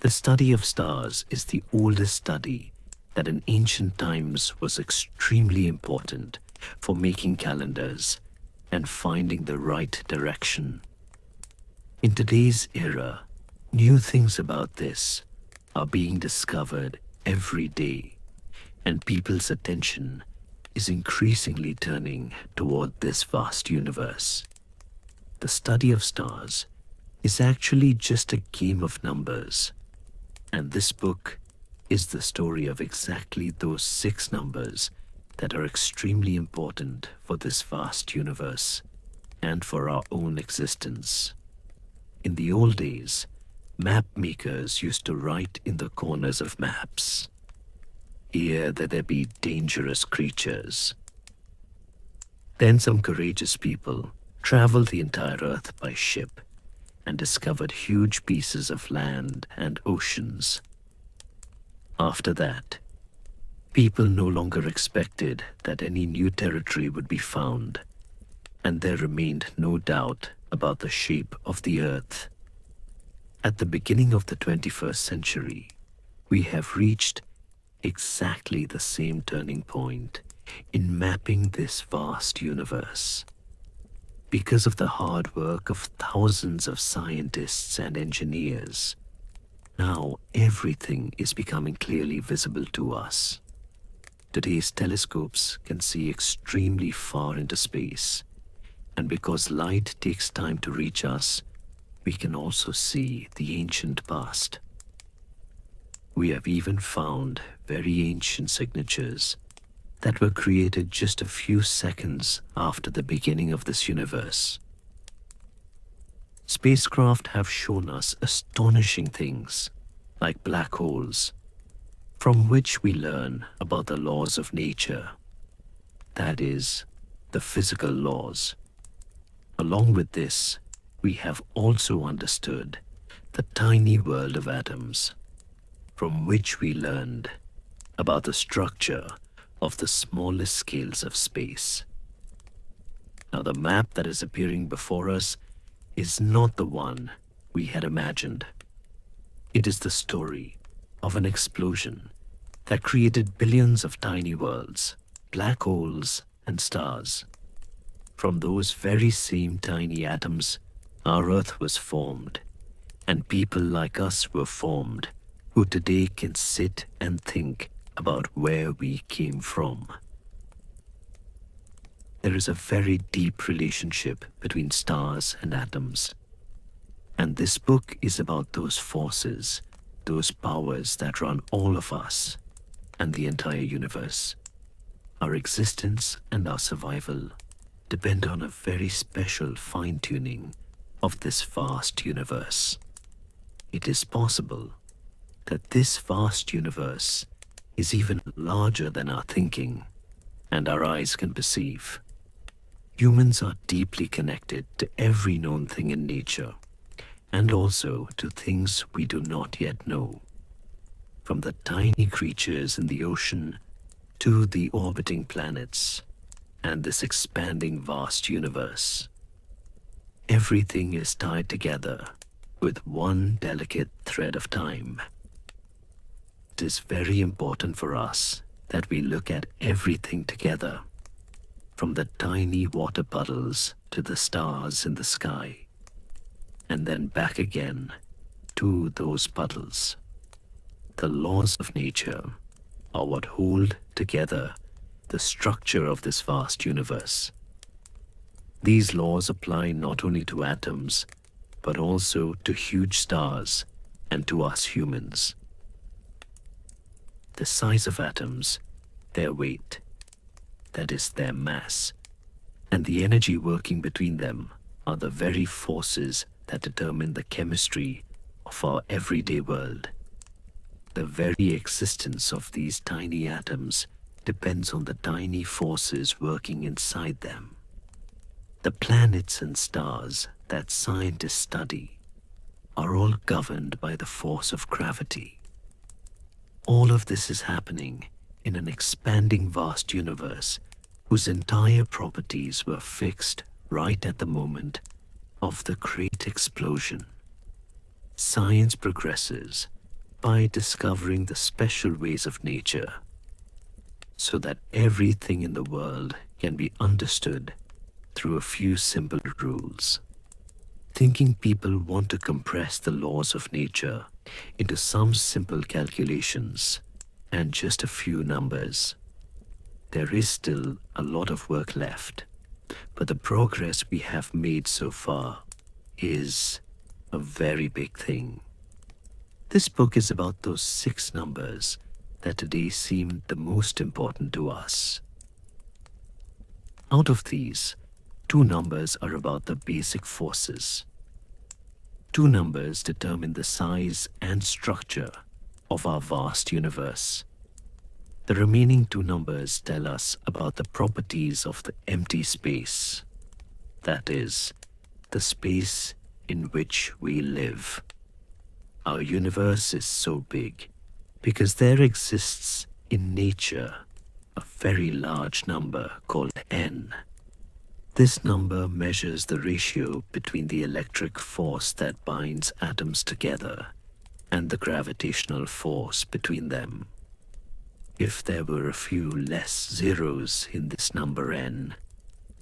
The study of stars is the oldest study that in ancient times was extremely important for making calendars and finding the right direction. In today's era, new things about this are being discovered every day, and people's attention is increasingly turning toward this vast universe. The study of stars is actually just a game of numbers, and this book is the story of exactly those 6 numbers that are extremely important for this vast universe and for our own existence. In the old days, map makers used to write in the corners of maps, "Here that there be dangerous creatures." Then some courageous people traveled the entire earth by ship and discovered huge pieces of land and oceans. After that, people no longer expected that any new territory would be found, and there remained no doubt about the shape of the earth. At the beginning of the 21st century, we have reached exactly the same turning point in mapping this vast universe. Because of the hard work of thousands of scientists and engineers, now everything is becoming clearly visible to us. Today's telescopes can see extremely far into space, and because light takes time to reach us, we can also see the ancient past. We have even found very ancient signatures that were created just a few seconds after the beginning of this universe. Spacecraft have shown us astonishing things, like black holes, from which we learn about the laws of nature, that is, the physical laws. Along with this, we have also understood the tiny world of atoms, from which we learned about the structure of the smallest scales of space. Now, the map that is appearing before us is not the one we had imagined. It is the story of an explosion that created billions of tiny worlds, black holes, and stars. From those very same tiny atoms, our Earth was formed, and people like us were formed, who today can sit and think about where we came from. There is a very deep relationship between stars and atoms, and this book is about those forces, those powers that run all of us and the entire universe. Our existence and our survival depend on a very special fine-tuning of this vast universe. It is possible that this vast universe is even larger than our thinking and our eyes can perceive. Humans are deeply connected to every known thing in nature, and also to things we do not yet know. From the tiny creatures in the ocean to the orbiting planets and this expanding vast universe. Everything is tied together with one delicate thread of time. It is very important for us that we look at everything together, from the tiny water puddles to the stars in the sky, and then back again to those puddles. The laws of nature are what hold together the structure of this vast universe. These laws apply not only to atoms, but also to huge stars and to us humans. The size of atoms, their weight, that is their mass, and the energy working between them are the very forces that determine the chemistry of our everyday world. The very existence of these tiny atoms depends on the tiny forces working inside them. The planets and stars that scientists study are all governed by the force of gravity. All of this is happening in an expanding vast universe whose entire properties were fixed right at the moment of the great explosion. Science progresses by discovering the special ways of nature, so that everything in the world can be understood through a few simple rules. Thinking people want to compress the laws of nature into some simple calculations and just a few numbers. There is still a lot of work left, but the progress we have made so far is a very big thing. This book is about those 6 numbers that today seem the most important to us. Out of these, 2 numbers are about the basic forces. 2 numbers determine the size and structure of our vast universe. The remaining 2 numbers tell us about the properties of the empty space, that is, the space in which we live. Our universe is so big because there exists in nature a very large number called n. This number measures the ratio between the electric force that binds atoms together and the gravitational force between them. If there were a few less zeros in this number n,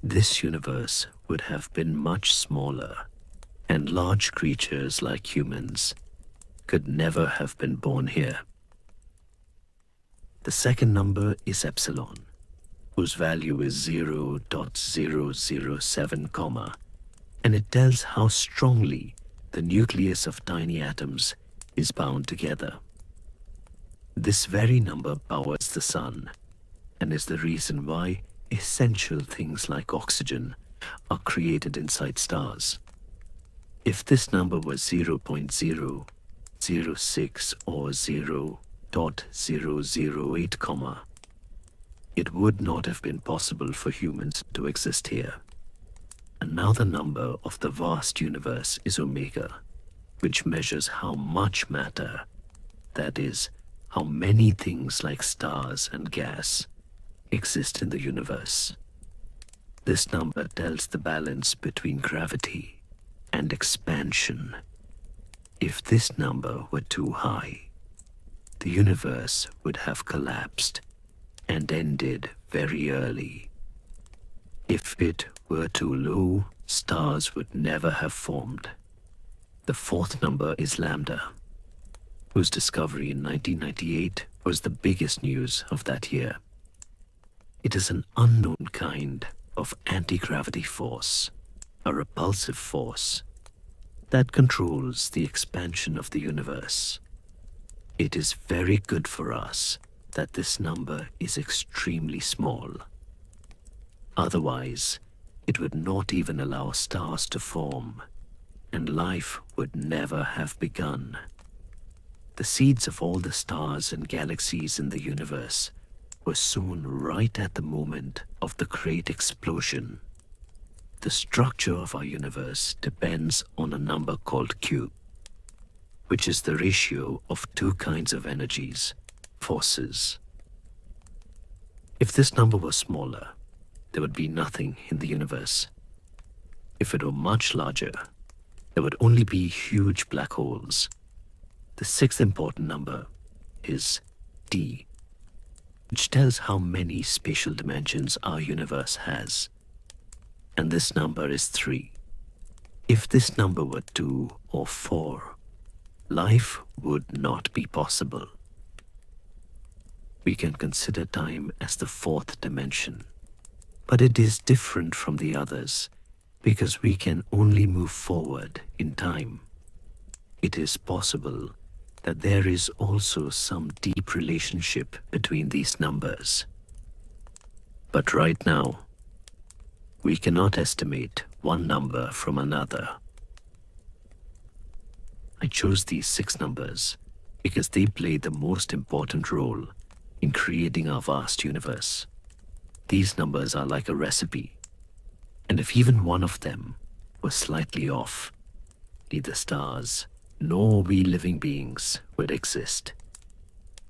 this universe would have been much smaller, and large creatures like humans could never have been born here. The second number is epsilon, whose value is 0.007, and it tells how strongly the nucleus of tiny atoms is bound together. This very number powers the sun, and is the reason why essential things like oxygen are created inside stars. If this number was 0.006 or 0.008, it would not have been possible for humans to exist here. Another number of the vast universe is omega, which measures how much matter, that is, how many things like stars and gas exist in the universe. This number tells the balance between gravity and expansion. If this number were too high, the universe would have collapsed and ended very early. If it were too low, stars would never have formed. The 4th number is lambda, whose discovery in 1998 was the biggest news of that year. It is an unknown kind of anti-gravity force, a repulsive force, that controls the expansion of the universe. It is very good for us that this number is extremely small. Otherwise, it would not even allow stars to form, and life would never have begun. The seeds of all the stars and galaxies in the universe were sown right at the moment of the great explosion. The structure of our universe depends on a number called Q, which is the ratio of 2 kinds of energies, forces. If this number was smaller, there would be nothing in the universe. If it were much larger, there would only be huge black holes. The 6th important number is D, which tells how many spatial dimensions our universe has. And this number is 3. If this number were 2 or 4, life would not be possible. We can consider time as the 4th dimension, but it is different from the others because we can only move forward in time. It is possible that there is also some deep relationship between these numbers. But right now, we cannot estimate one number from another. I chose these 6 numbers because they play the most important role in creating our vast universe. These numbers are like a recipe, and if even one of them was slightly off, neither stars nor we living beings would exist.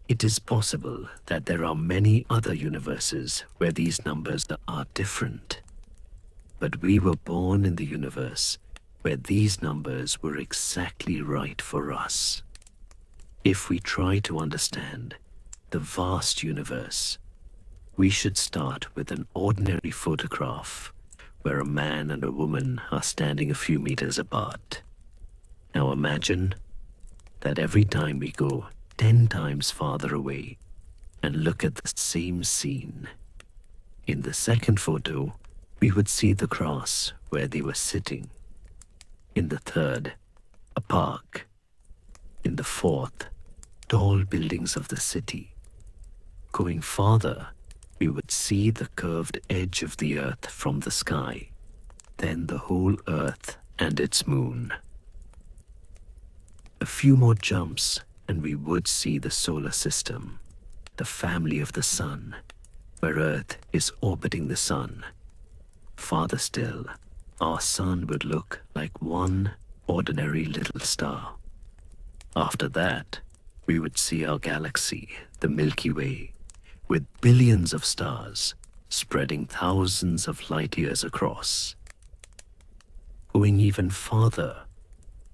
It is possible that there are many other universes where these numbers are different, but we were born in the universe where these numbers were exactly right for us. If we try to understand the vast universe, we should start with an ordinary photograph where a man and a woman are standing a few meters apart. Now imagine that every time we go 10 times farther away and look at the same scene, in the second photo, we would see the grass where they were sitting. In the third, a park. In the fourth, tall buildings of the city. Going farther, we would see the curved edge of the earth from the sky, then the whole earth and its moon. A few more jumps and we would see the solar system, the family of the sun, where Earth is orbiting the sun. Farther still, our sun would look like one ordinary little star. After that, we would see our galaxy, the Milky Way, with billions of stars spreading thousands of light years across. Going even farther,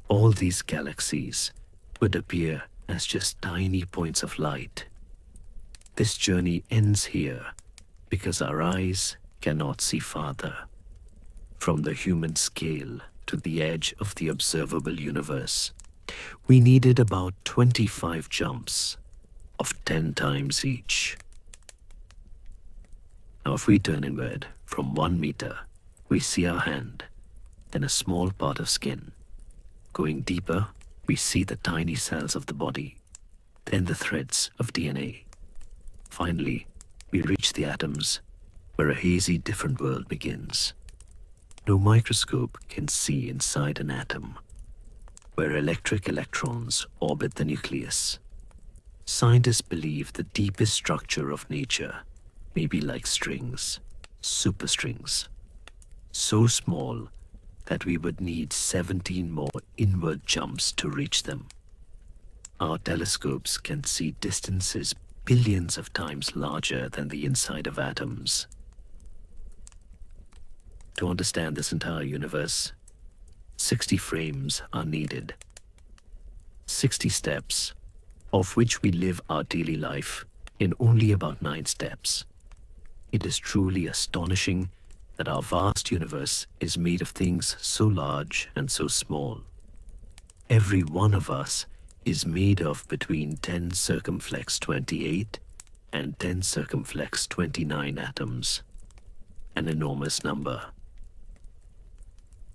all these galaxies would appear as just tiny points of light. This journey ends here because our eyes cannot see farther. From the human scale to the edge of the observable universe, we needed about 25 jumps of 10 times each. Now if we turn inward from 1 meter, we see our hand, then a small part of skin. Going deeper, we see the tiny cells of the body, then the threads of DNA. Finally, we reach the atoms, where a hazy different world begins. No microscope can see inside an atom, where electric electrons orbit the nucleus. Scientists believe the deepest structure of nature may be like strings, superstrings, so small that we would need 17 more inward jumps to reach them. Our telescopes can see distances billions of times larger than the inside of atoms. To understand this entire universe, 60 frames are needed. 60 steps, of which we live our daily life in only about 9 steps. It is truly astonishing that our vast universe is made of things so large and so small. Every one of us is made of between 10 circumflex 28 and 10 circumflex 29 atoms, an enormous number.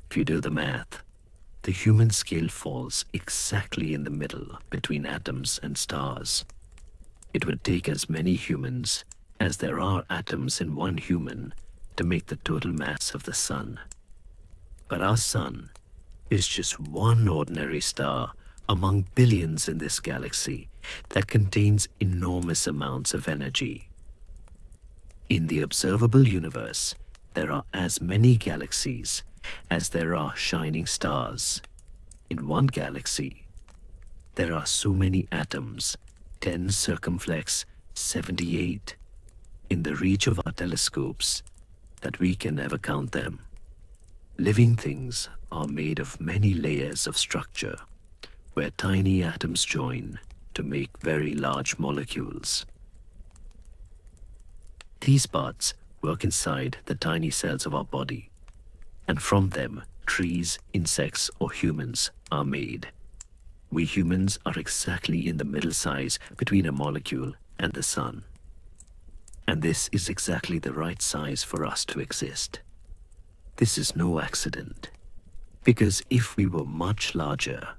If you do the math, the human scale falls exactly in the middle between atoms and stars. It would take as many humans as there are atoms in one human to make the total mass of the sun. But our sun is just one ordinary star among billions in this galaxy that contains enormous amounts of energy. In the observable universe, there are as many galaxies as there are shining stars. In one galaxy, there are so many atoms, 10 circumflex 78, in the reach of our telescopes that we can never count them. Living things are made of many layers of structure, where tiny atoms join to make very large molecules. These parts work inside the tiny cells of our body, and from them, trees, insects, or humans are made. We humans are exactly in the middle size between a molecule and the sun. And this is exactly the right size for us to exist. This is no accident, because if we were much larger,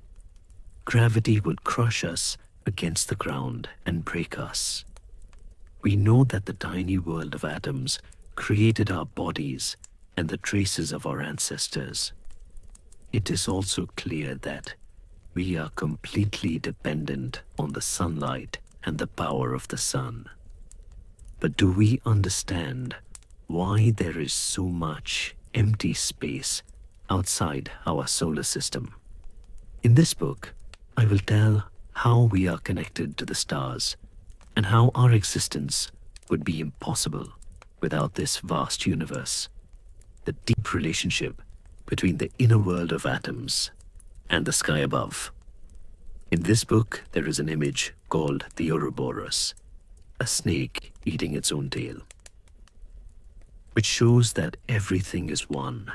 gravity would crush us against the ground and break us. We know that the tiny world of atoms created our bodies and the traces of our ancestors. It is also clear that we are completely dependent on the sunlight and the power of the sun. But do we understand why there is so much empty space outside our solar system? In this book, I will tell how we are connected to the stars and how our existence would be impossible without this vast universe, the deep relationship between the inner world of atoms and the sky above. In this book, there is an image called the Ouroboros, a snake eating its own tail, which shows that everything is one.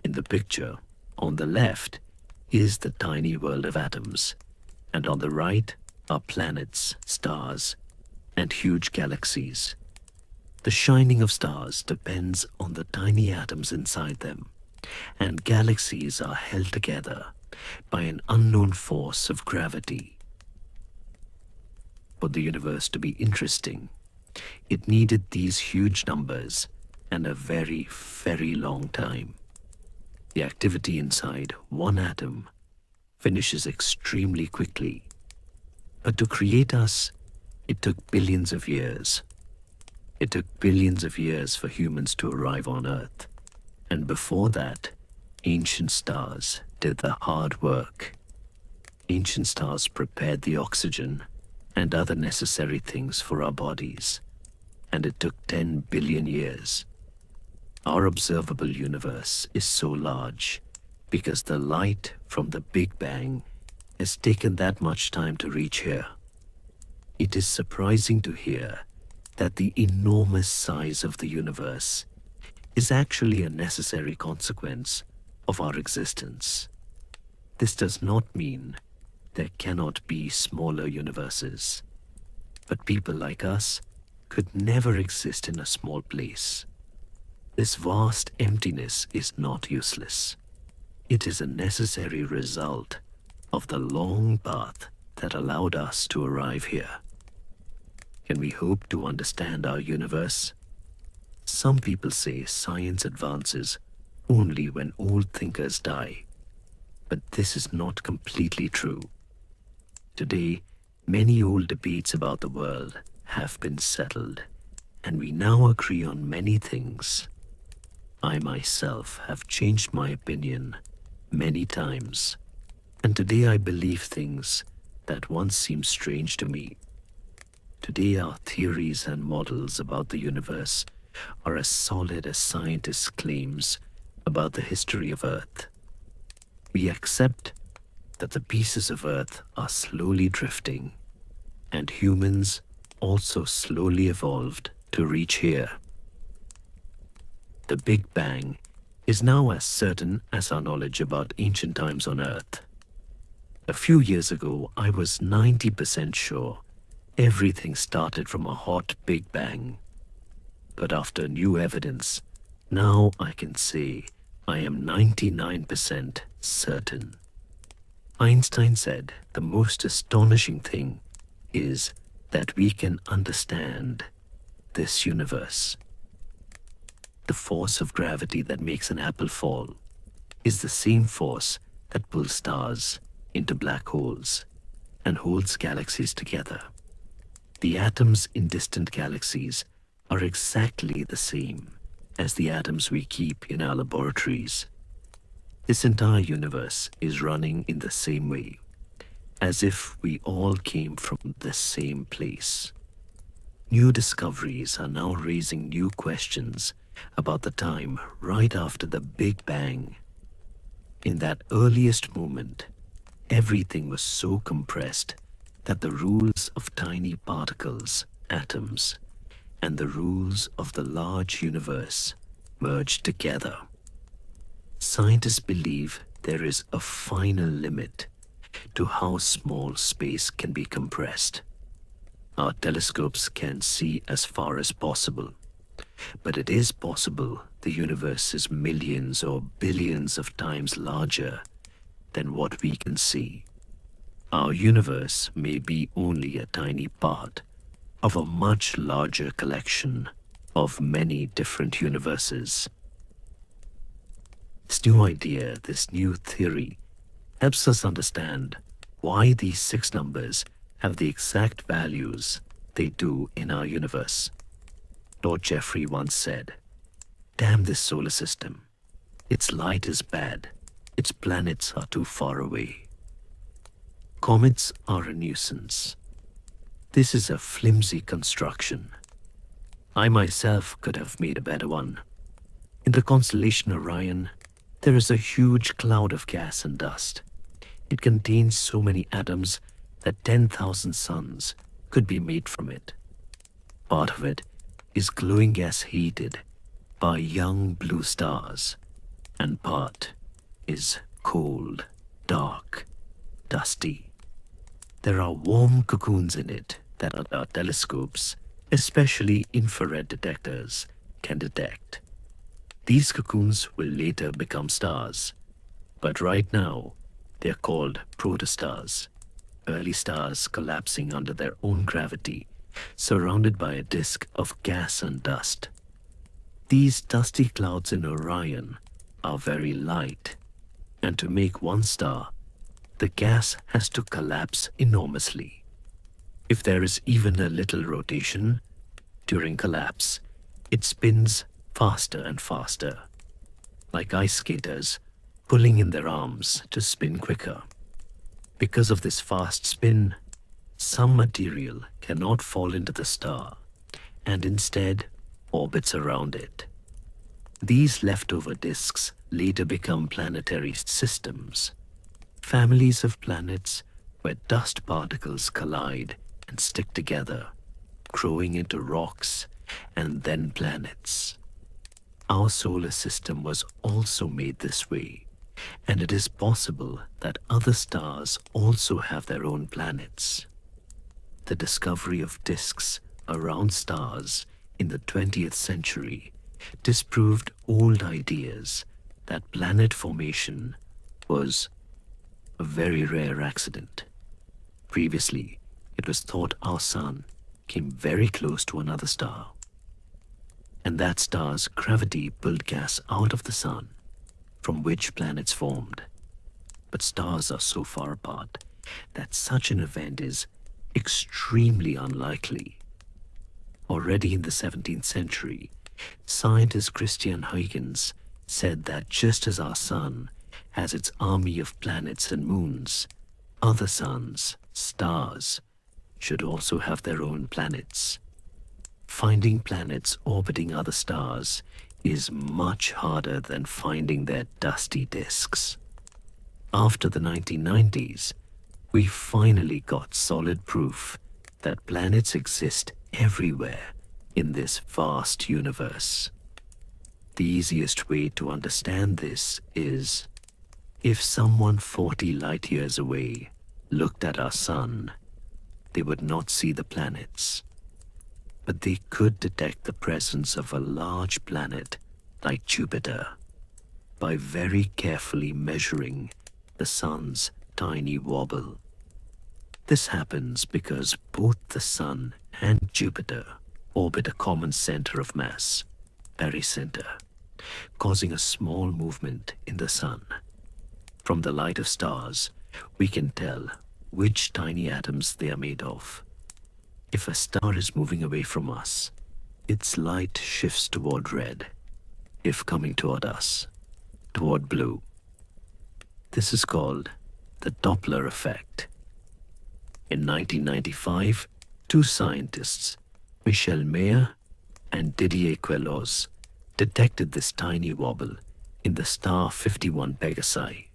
In the picture, on the left is the tiny world of atoms, and on the right are planets, stars, and huge galaxies. The shining of stars depends on the tiny atoms inside them, and galaxies are held together by an unknown force of gravity. For the universe to be interesting, it needed these huge numbers and a very, very long time. The activity inside one atom finishes extremely quickly. But to create us, it took billions of years. It took billions of years for humans to arrive on Earth. And before that, ancient stars did the hard work. Ancient stars prepared the oxygen and other necessary things for our bodies. And it took 10 billion years. Our observable universe is so large because the light from the Big Bang has taken that much time to reach here. It is surprising to hear that the enormous size of the universe is actually a necessary consequence of our existence. This does not mean there cannot be smaller universes, but people like us could never exist in a small place. This vast emptiness is not useless. It is a necessary result of the long path that allowed us to arrive here. Can we hope to understand our universe? Some people say science advances only when old thinkers die, but this is not completely true. Today, many old debates about the world have been settled, and we now agree on many things. I myself have changed my opinion many times, and today I believe things that once seemed strange to me. Today our theories and models about the universe are as solid as scientists' claims about the history of Earth. We accept that the pieces of Earth are slowly drifting, and humans also slowly evolved to reach here. The Big Bang is now as certain as our knowledge about ancient times on Earth. A few years ago, I was 90% sure everything started from a hot Big Bang. But after new evidence, now I can say I am 99% certain. Einstein said the most astonishing thing is that we can understand this universe. The force of gravity that makes an apple fall is the same force that pulls stars into black holes and holds galaxies together. The atoms in distant galaxies are exactly the same as the atoms we keep in our laboratories. This entire universe is running in the same way, as if we all came from the same place. New discoveries are now raising new questions about the time right after the Big Bang. In that earliest moment, everything was so compressed that the rules of tiny particles, atoms, and the rules of the large universe merged together. Scientists believe there is a final limit to how small space can be compressed. Our telescopes can see as far as possible, but it is possible the universe is millions or billions of times larger than what we can see. Our universe may be only a tiny part of a much larger collection of many different universes. This new idea, this new theory, helps us understand why these 6 numbers have the exact values they do in our universe. Lord Jeffrey once said, "Damn this solar system. Its light is bad. Its planets are too far away. Comets are a nuisance. This is a flimsy construction. I myself could have made a better one. In the constellation Orion, there is a huge cloud of gas and dust. It contains so many atoms that 10,000 suns could be made from it. Part of it is glowing gas heated by young blue stars, and part is cold, dark, dusty. There are warm cocoons in it that our telescopes, especially infrared detectors, can detect. These cocoons will later become stars, but right now they're called protostars, early stars collapsing under their own gravity, surrounded by a disk of gas and dust. These dusty clouds in Orion are very light, and to make one star, the gas has to collapse enormously. If there is even a little rotation during collapse, it spins faster and faster, like ice skaters pulling in their arms to spin quicker. Because of this fast spin, some material cannot fall into the star and instead orbits around it. These leftover disks later become planetary systems, families of planets where dust particles collide and stick together, growing into rocks and then planets. Our solar system was also made this way, and it is possible that other stars also have their own planets. The discovery of disks around stars in the 20th century disproved old ideas that planet formation was a very rare accident. Previously, it was thought our sun came very close to another star, and that star's gravity pulled gas out of the sun, from which planets formed. But stars are so far apart that such an event is extremely unlikely. Already in the 17th century, scientist Christian Huygens said that just as our sun has its army of planets and moons, other suns, stars, should also have their own planets. Finding planets orbiting other stars is much harder than finding their dusty disks. After the 1990s, we finally got solid proof that planets exist everywhere in this vast universe. The easiest way to understand this is if someone 40 light years away looked at our sun, they would not see the planets, but they could detect the presence of a large planet like Jupiter by very carefully measuring the sun's tiny wobble. This happens because both the sun and Jupiter orbit a common center of mass, pericenter, causing a small movement in the sun. From the light of stars, we can tell which tiny atoms they are made of. If a star is moving away from us, its light shifts toward red. If coming toward us, toward blue. This is called the Doppler effect. In 1995, two scientists, Michel Mayor and Didier Queloz, detected this tiny wobble in the star 51 Pegasi.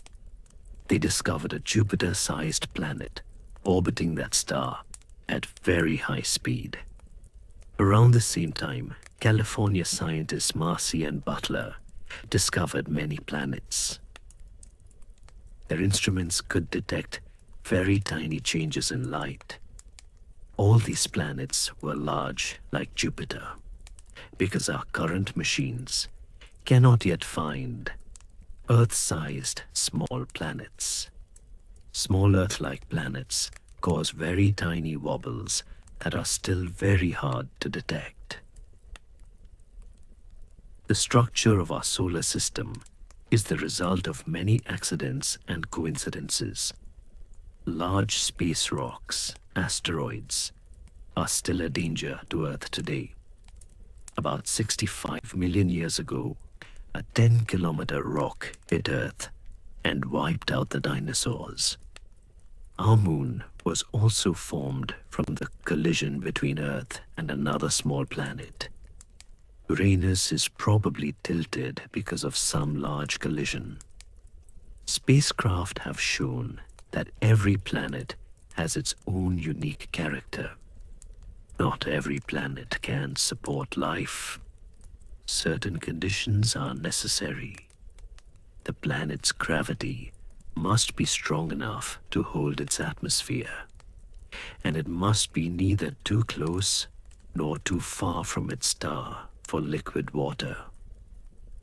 They discovered a Jupiter-sized planet orbiting that star at very high speed. Around the same time, California scientists Marcy and Butler discovered many planets. Their instruments could detect very tiny changes in light. All these planets were large like Jupiter, because our current machines cannot yet find Earth-sized small planets. Small Earth-like planets cause very tiny wobbles that are still very hard to detect. The structure of our solar system is the result of many accidents and coincidences. Large space rocks, asteroids, are still a danger to Earth today. About 65 million years ago, a 10-kilometer rock hit Earth and wiped out the dinosaurs. Our moon was also formed from the collision between Earth and another small planet. Uranus is probably tilted because of some large collision. Spacecraft have shown that every planet has its own unique character. Not every planet can support life. Certain conditions are necessary. The planet's gravity must be strong enough to hold its atmosphere, and it must be neither too close nor too far from its star for liquid water.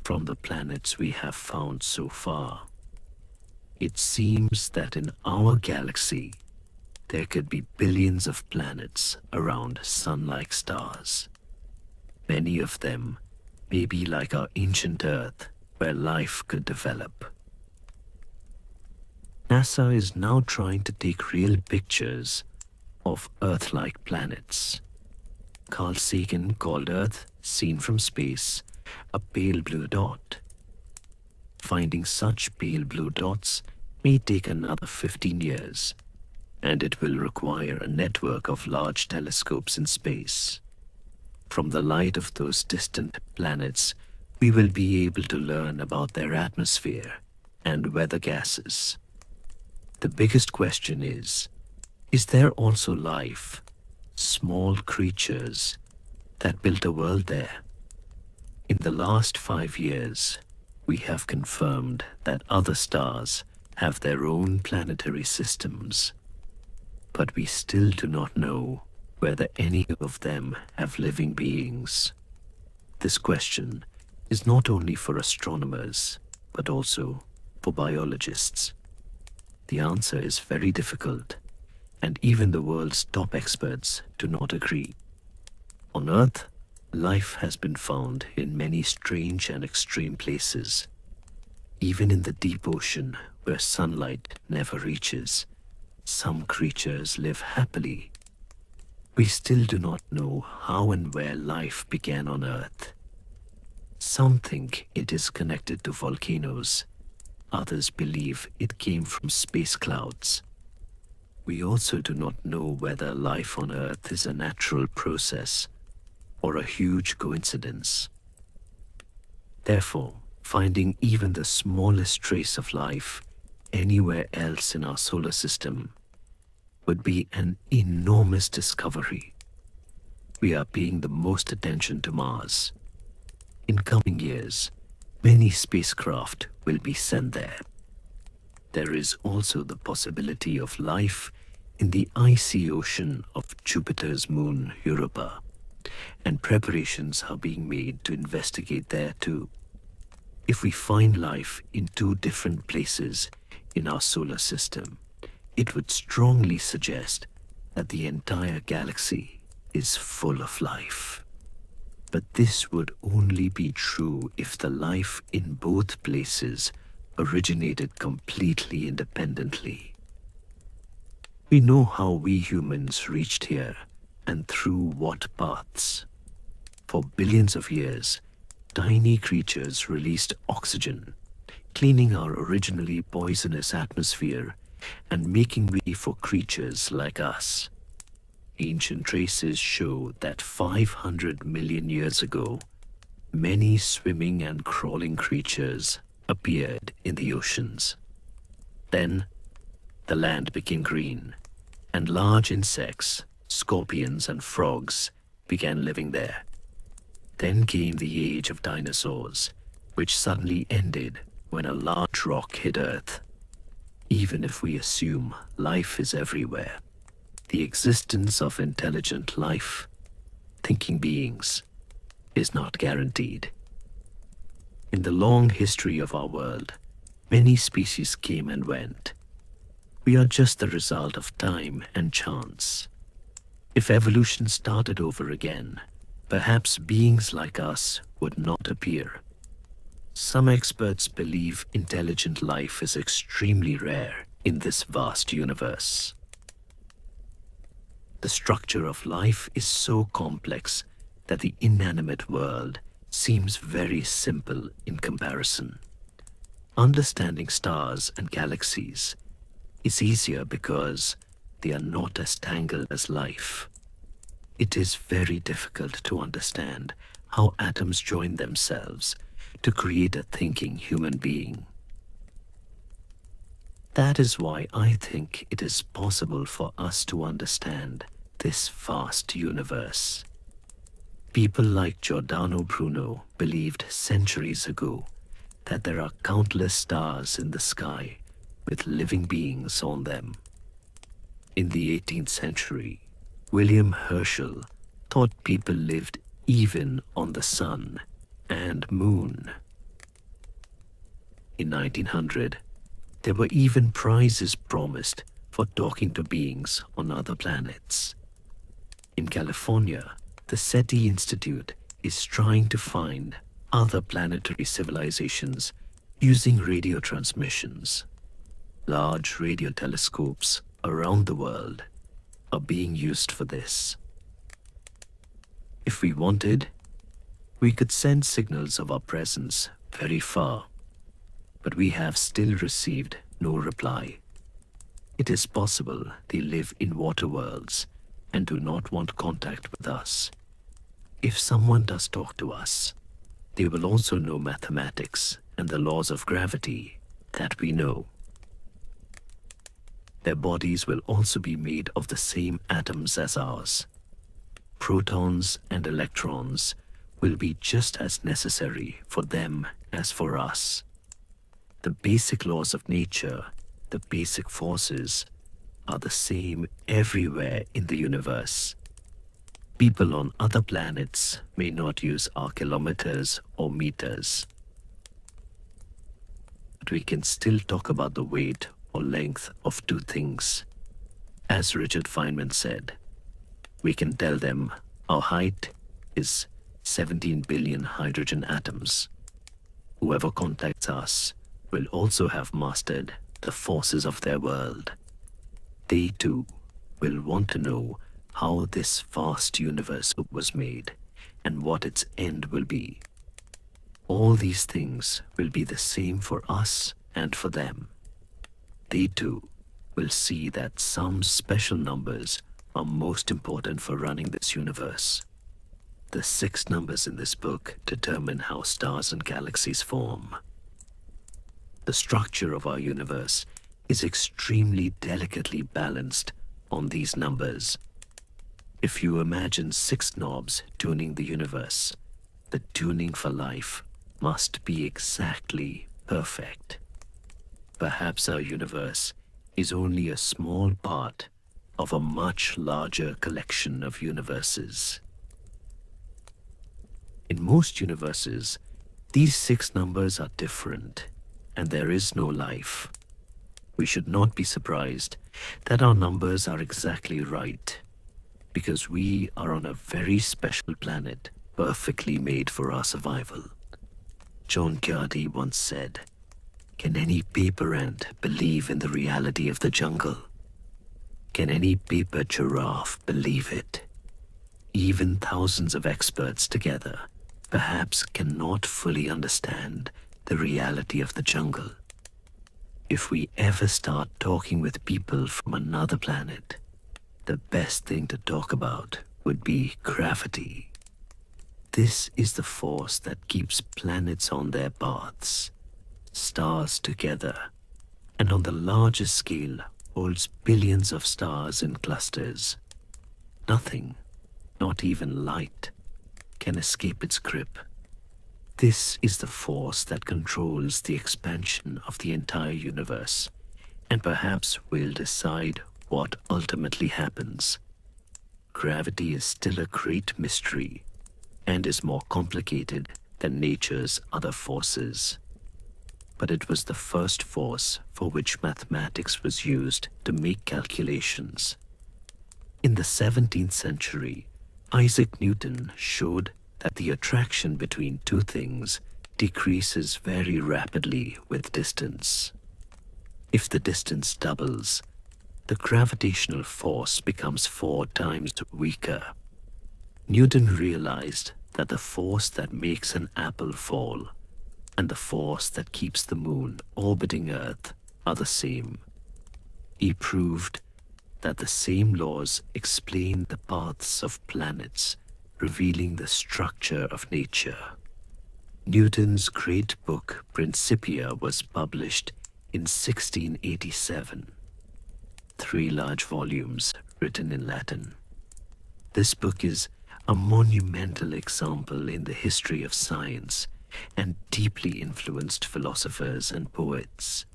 From the planets we have found so far, it seems that in our galaxy there could be billions of planets around sun-like stars. Many of them may be like our ancient Earth, where life could develop. NASA is now trying to take real pictures of Earth-like planets. Carl Sagan called Earth, seen from space, a pale blue dot. Finding such pale blue dots may take another 15 years, and it will require a network of large telescopes in space. From the light of those distant planets, we will be able to learn about their atmosphere and weather gases. The biggest question is there also life, small creatures that built a world there? In the last 5 years, we have confirmed that other stars have their own planetary systems, but we still do not know whether any of them have living beings. This question is not only for astronomers, but also for biologists. The answer is very difficult, and even the world's top experts do not agree. On Earth, life has been found in many strange and extreme places. Even in the deep ocean, where sunlight never reaches, some creatures live happily. We still do not know how and where life began on Earth. Some think it is connected to volcanoes. Others believe it came from space clouds. We also do not know whether life on Earth is a natural process or a huge coincidence. Therefore, finding even the smallest trace of life anywhere else in our solar system would be an enormous discovery. We are paying the most attention to Mars. In coming years, many spacecraft will be sent there. There is also the possibility of life in the icy ocean of Jupiter's moon Europa, and preparations are being made to investigate there too. If we find life in 2 different places in our solar system, it would strongly suggest that the entire galaxy is full of life. But this would only be true if the life in both places originated completely independently. We know how we humans reached here and through what paths. For billions of years, tiny creatures released oxygen, cleaning our originally poisonous atmosphere and making way for creatures like us. Ancient traces show that 500 million years ago, many swimming and crawling creatures appeared in the oceans. Then, the land became green, and large insects, scorpions and frogs began living there. Then came the age of dinosaurs, which suddenly ended when a large rock hit Earth. Even if we assume life is everywhere, the existence of intelligent life, thinking beings, is not guaranteed. In the long history of our world, many species came and went. We are just the result of time and chance. If evolution started over again, perhaps beings like us would not appear. Some experts believe intelligent life is extremely rare in this vast universe. The structure of life is so complex that the inanimate world seems very simple in comparison. Understanding stars and galaxies is easier because they are not as tangled as life. It is very difficult to understand how atoms join themselves to create a thinking human being. That is why I think it is possible for us to understand this vast universe. People like Giordano Bruno believed centuries ago that there are countless stars in the sky with living beings on them. In the 18th century, William Herschel thought people lived even on the sun and moon. In 1900, there were even prizes promised for talking to beings on other planets. In California, the SETI Institute is trying to find other planetary civilizations using radio transmissions. Large radio telescopes around the world are being used for this. If we wanted, we could send signals of our presence very far, but we have still received no reply. It is possible they live in water worlds and do not want contact with us. If someone does talk to us, they will also know mathematics and the laws of gravity that we know. Their bodies will also be made of the same atoms as ours. Protons and electrons will be just as necessary for them as for us. The basic laws of nature, the basic forces, are the same everywhere in the universe. People on other planets may not use our kilometers or meters, but we can still talk about the weight or length of two things. As Richard Feynman said, we can tell them our height is 17 billion hydrogen atoms. Whoever contacts us will also have mastered the forces of their world. They too will want to know how this vast universe was made and what its end will be. All these things will be the same for us and for them. They too will see that some special numbers are most important for running this universe. The 6 numbers in this book determine how stars and galaxies form. The structure of our universe is extremely delicately balanced on these numbers. If you imagine 6 knobs tuning the universe, the tuning for life must be exactly perfect. Perhaps our universe is only a small part of a much larger collection of universes. In most universes, these 6 numbers are different, and there is no life. We should not be surprised that our numbers are exactly right, because we are on a very special planet, perfectly made for our survival. John Carty once said, "Can any paper ant believe in the reality of the jungle? Can any paper giraffe believe it? Even thousands of experts together perhaps cannot fully understand the reality of the jungle. If we ever start talking with people from another planet, the best thing to talk about would be gravity. This is the force that keeps planets on their paths, stars together, and on the largest scale holds billions of stars in clusters. Nothing, not even light, can escape its grip. This is the force that controls the expansion of the entire universe, and perhaps will decide what ultimately happens. Gravity is still a great mystery, and is more complicated than nature's other forces. But it was the first force for which mathematics was used to make calculations. In the 17th century, Isaac Newton showed that the attraction between two things decreases very rapidly with distance. If the distance doubles, the gravitational force becomes 4 times weaker. Newton realized that the force that makes an apple fall and the force that keeps the moon orbiting Earth are the same. He proved that the same laws explain the paths of planets, revealing the structure of nature. Newton's great book Principia was published in 1687. 3 large volumes written in Latin. This book is a monumental example in the history of science and deeply influenced philosophers and poets.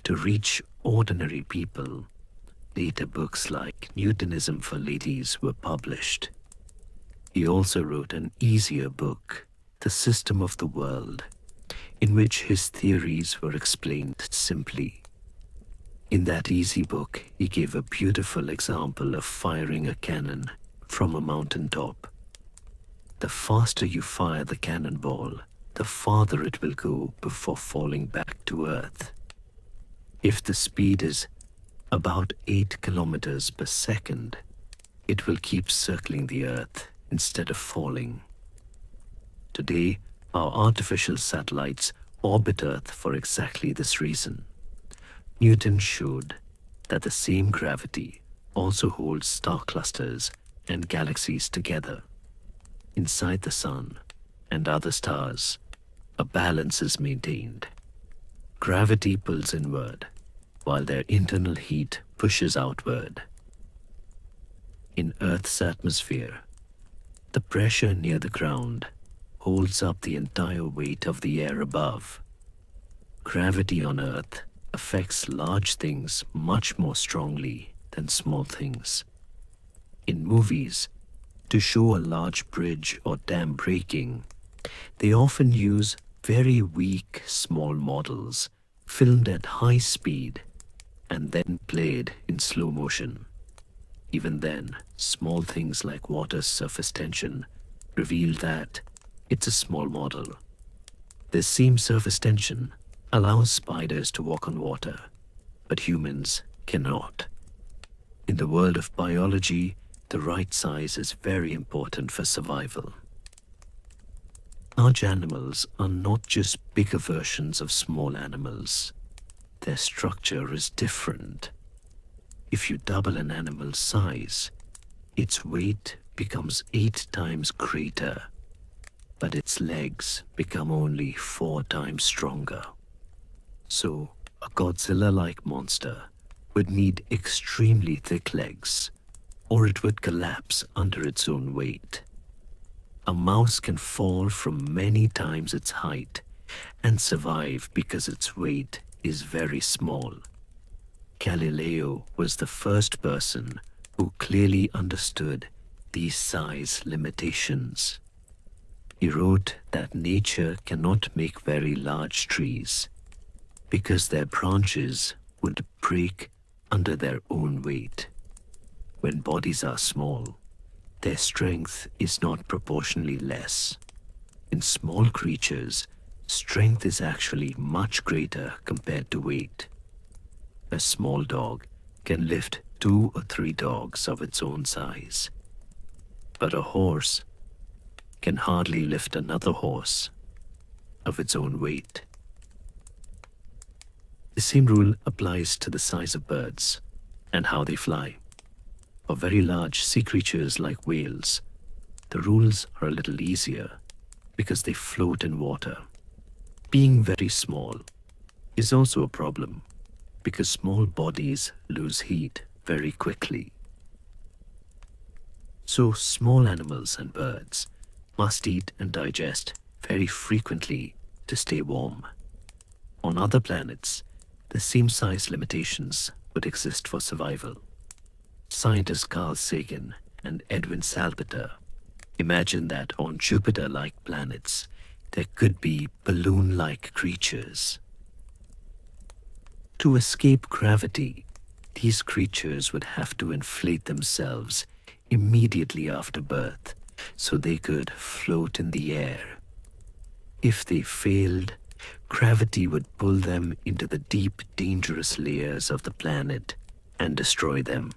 To reach ordinary people, later books like Newtonism for Ladies were published. He also wrote an easier book, The System of the World, in which his theories were explained simply. In that easy book, he gave a beautiful example of firing a cannon from a mountaintop. The faster you fire the cannonball, the farther it will go before falling back to Earth. If the speed is about 8 kilometers per second, it will keep circling the Earth instead of falling. Today, our artificial satellites orbit Earth for exactly this reason. Newton showed that the same gravity also holds star clusters and galaxies together. Inside the Sun and other stars, a balance is maintained. Gravity pulls inward, while their internal heat pushes outward. In Earth's atmosphere, the pressure near the ground holds up the entire weight of the air above. Gravity on Earth affects large things much more strongly than small things. In movies, to show a large bridge or dam breaking, they often use very weak small models filmed at high speed and then played in slow motion. Even then, small things like water's surface tension reveal that it's a small model. This same surface tension allows spiders to walk on water, but humans cannot. In the world of biology, the right size is very important for survival. Large animals are not just bigger versions of small animals. Their structure is different. If you double an animal's size, its weight becomes 8 times greater, but its legs become only 4 times stronger. So, a Godzilla-like monster would need extremely thick legs, or it would collapse under its own weight. A mouse can fall from many times its height and survive because its weight is very small. Galileo was the first person who clearly understood these size limitations. He wrote that nature cannot make very large trees because their branches would break under their own weight. When bodies are small, their strength is not proportionally less. In small creatures, strength is actually much greater compared to weight. A small dog can lift 2 or 3 dogs of its own size, but a horse can hardly lift another horse of its own weight. The same rule applies to the size of birds and how they fly. For very large sea creatures like whales, the rules are a little easier because they float in water. Being very small is also a problem because small bodies lose heat very quickly. So small animals and birds must eat and digest very frequently to stay warm. On other planets, the same size limitations would exist for survival. Scientists Carl Sagan and Edwin Salpeter imagine that on Jupiter-like planets, there could be balloon-like creatures. To escape gravity, these creatures would have to inflate themselves immediately after birth so they could float in the air. If they failed, gravity would pull them into the deep, dangerous layers of the planet and destroy them.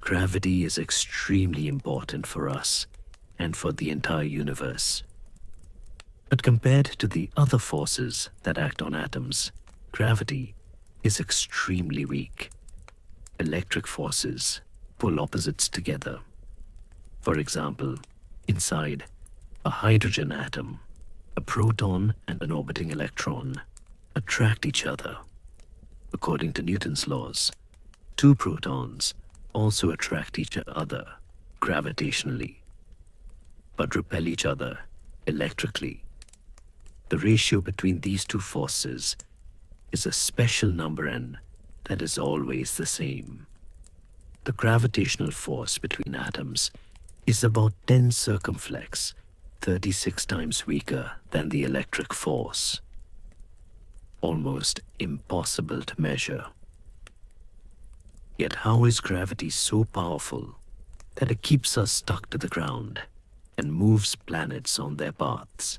Gravity is extremely important for us and for the entire universe. But compared to the other forces that act on atoms, gravity is extremely weak. Electric forces pull opposites together. For example, inside a hydrogen atom, a proton and an orbiting electron attract each other According to Newton's laws, two protons also attract each other gravitationally, but repel each other electrically. The ratio between these two forces is a special number n that is always the same. The gravitational force between atoms is about 10 circumflex, 36 times weaker than the electric force. Almost impossible to measure. Yet how is gravity so powerful that it keeps us stuck to the ground and moves planets on their paths?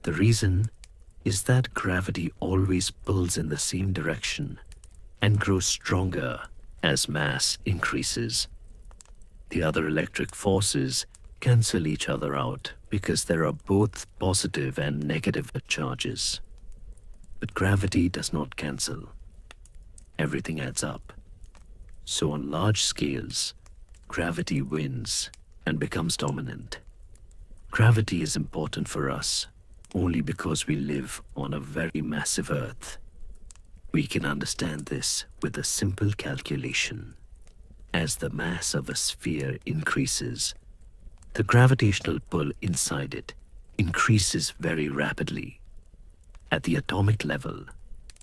The reason is that gravity always pulls in the same direction and grows stronger as mass increases. The other electric forces cancel each other out because there are both positive and negative charges. But gravity does not cancel. Everything adds up. So on large scales, gravity wins and becomes dominant. Gravity is important for us only because we live on a very massive Earth. We can understand this with a simple calculation. As the mass of a sphere increases, the gravitational pull inside it increases very rapidly. At the atomic level,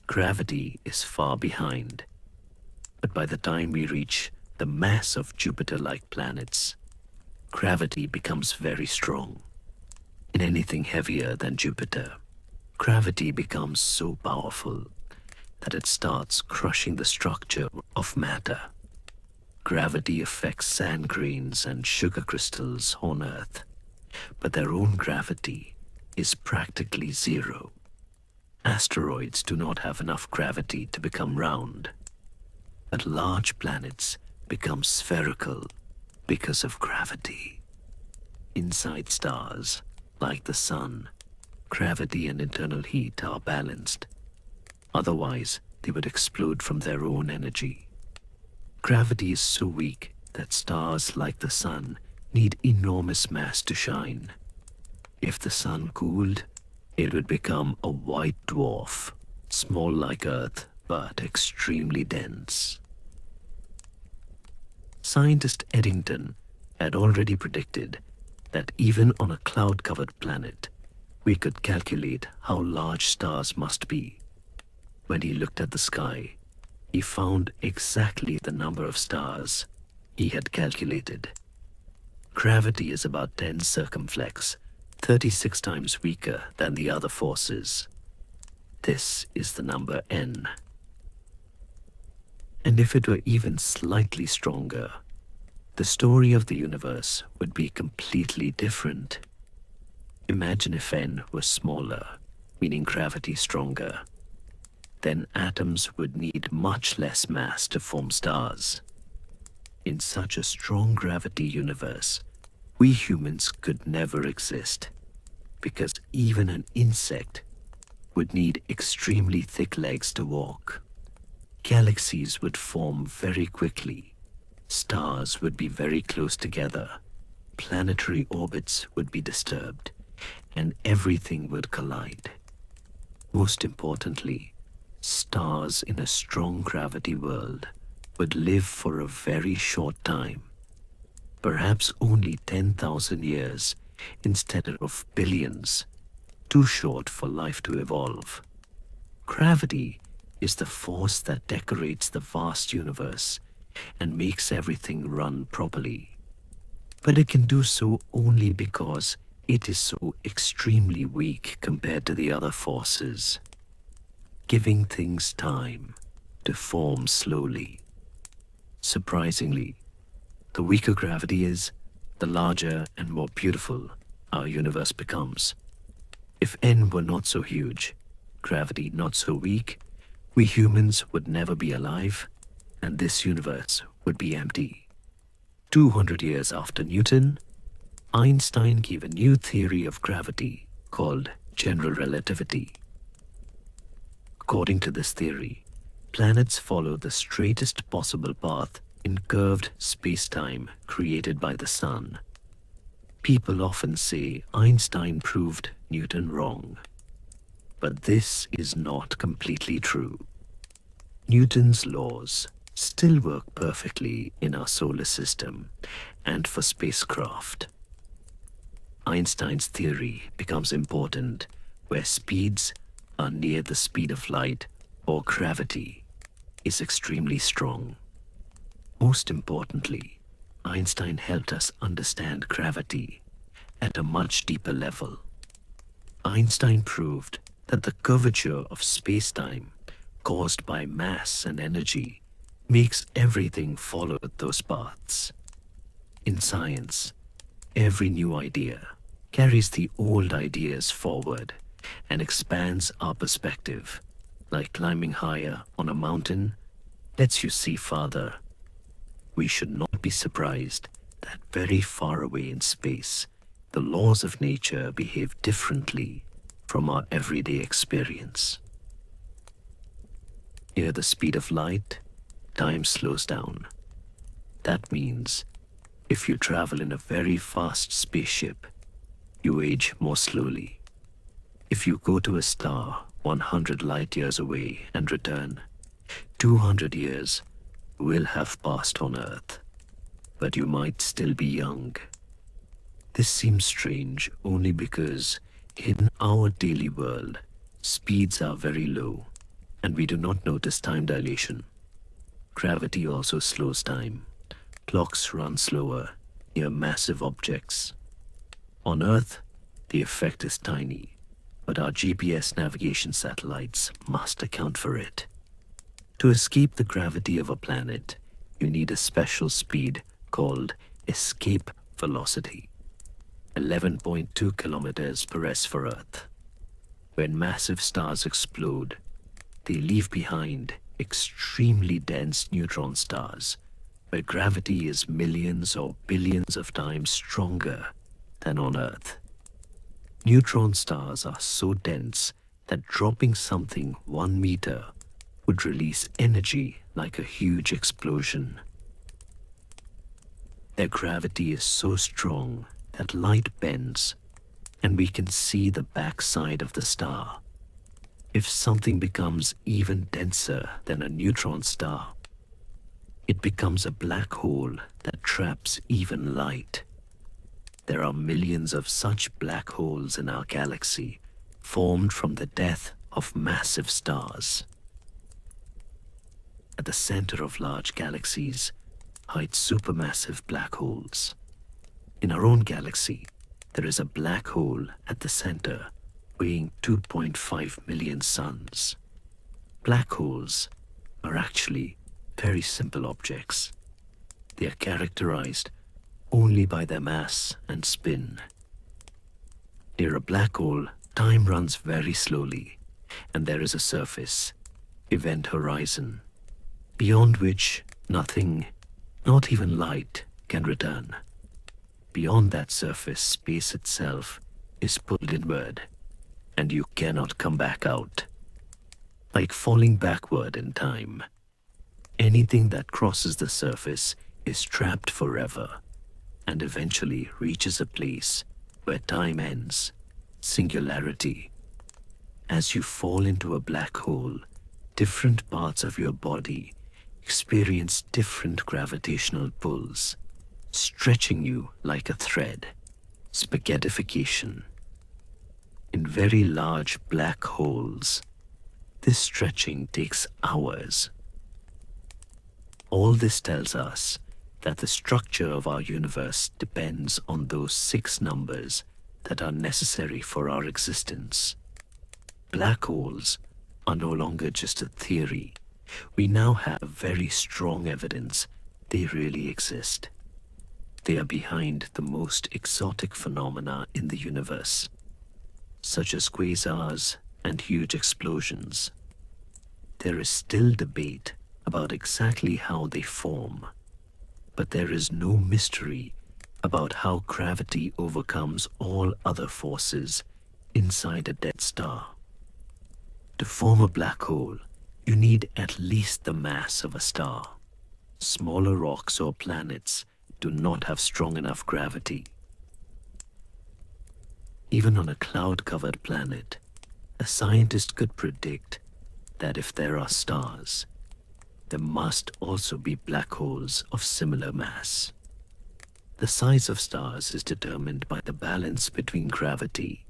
gravity is far behind. But by the time we reach the mass of Jupiter-like planets, gravity becomes very strong. In anything heavier than Jupiter, gravity becomes so powerful that it starts crushing the structure of matter. Gravity affects sand grains and sugar crystals on Earth, but their own gravity is practically zero. Asteroids do not have enough gravity to become round, but large planets become spherical because of gravity. Inside stars, like the Sun, gravity and internal heat are balanced. Otherwise, they would explode from their own energy. Gravity is so weak that stars like the Sun need enormous mass to shine. If the Sun cooled, it would become a white dwarf, small like Earth, but extremely dense. Scientist Eddington had already predicted that even on a cloud-covered planet, we could calculate how large stars must be. When he looked at the sky, he found exactly the number of stars he had calculated. Gravity is about 10 circumflex, 36 times weaker than the other forces. This is the number n. And if it were even slightly stronger, the story of the universe would be completely different. Imagine if n was smaller, meaning gravity stronger. Then atoms would need much less mass to form stars. In such a strong gravity universe, we humans could never exist, because even an insect would need extremely thick legs to walk. Galaxies would form very quickly. Stars would be very close together. Planetary orbits would be disturbed, and everything would collide. Most importantly, stars in a strong gravity world would live for a very short time, perhaps only 10,000 years instead of billions, too short for life to evolve. Gravity is the force that decorates the vast universe and makes everything run properly. But it can do so only because it is so extremely weak compared to the other forces, giving things time to form slowly. Surprisingly, the weaker gravity is, the larger and more beautiful our universe becomes. If n were not so huge, gravity not so weak, we humans would never be alive, and this universe would be empty. 200 years after Newton, Einstein gave a new theory of gravity called general relativity. According to this theory, planets follow the straightest possible path in curved space-time created by the Sun. People often say Einstein proved Newton wrong, but this is not completely true. Newton's laws still work perfectly in our solar system and for spacecraft. Einstein's theory becomes important where speeds are near the speed of light or gravity is extremely strong. Most importantly, Einstein helped us understand gravity at a much deeper level. Einstein proved that the curvature of space-time caused by mass and energy makes everything follow those paths. In science, every new idea carries the old ideas forward and expands our perspective, like climbing higher on a mountain lets you see farther. We should not be surprised that very far away in space, the laws of nature behave differently from our everyday experience. Near the speed of light, time slows down. That means if you travel in a very fast spaceship, you age more slowly. If you go to a star 100 light years away and return, 200 years will have passed on Earth, but you might still be young. This seems strange only because in our daily world, speeds are very low and we do not notice time dilation. Gravity also slows time. Clocks run slower near massive objects. On Earth, the effect is tiny, but our GPS navigation satellites must account for it. To escape the gravity of a planet, you need a special speed called escape velocity, 11.2 kilometers per s for Earth. When massive stars explode, they leave behind extremely dense neutron stars, where gravity is millions or billions of times stronger than on Earth. Neutron stars are so dense that dropping something 1 meter would release energy like a huge explosion. Their gravity is so strong that light bends, and we can see the backside of the star. If something becomes even denser than a neutron star, it becomes a black hole that traps even light. There are millions of such black holes in our galaxy, formed from the death of massive stars. At the center of large galaxies hide supermassive black holes. In our own galaxy, there is a black hole at the center, weighing 2.5 million suns. Black holes are actually very simple objects. They are characterized only by their mass and spin. Near a black hole, time runs very slowly, and there is a surface, event horizon, beyond which nothing, not even light, can return. Beyond that surface, space itself is pulled inward, and you cannot come back out. Like falling backward in time, anything that crosses the surface is trapped forever and eventually reaches a place where time ends, singularity. As you fall into a black hole, different parts of your body experience different gravitational pulls, stretching you like a thread, spaghettification. In very large black holes, this stretching takes hours. All this tells us that the structure of our universe depends on those 6 numbers that are necessary for our existence. Black holes are no longer just a theory. We now have very strong evidence they really exist. They are behind the most exotic phenomena in the universe, such as quasars and huge explosions. There is still debate about exactly how they form, but there is no mystery about how gravity overcomes all other forces inside a dead star. To form a black hole, you need at least the mass of a star. Smaller rocks or planets do not have strong enough gravity. Even on a cloud-covered planet, a scientist could predict that if there are stars, there must also be black holes of similar mass. The size of stars is determined by the balance between gravity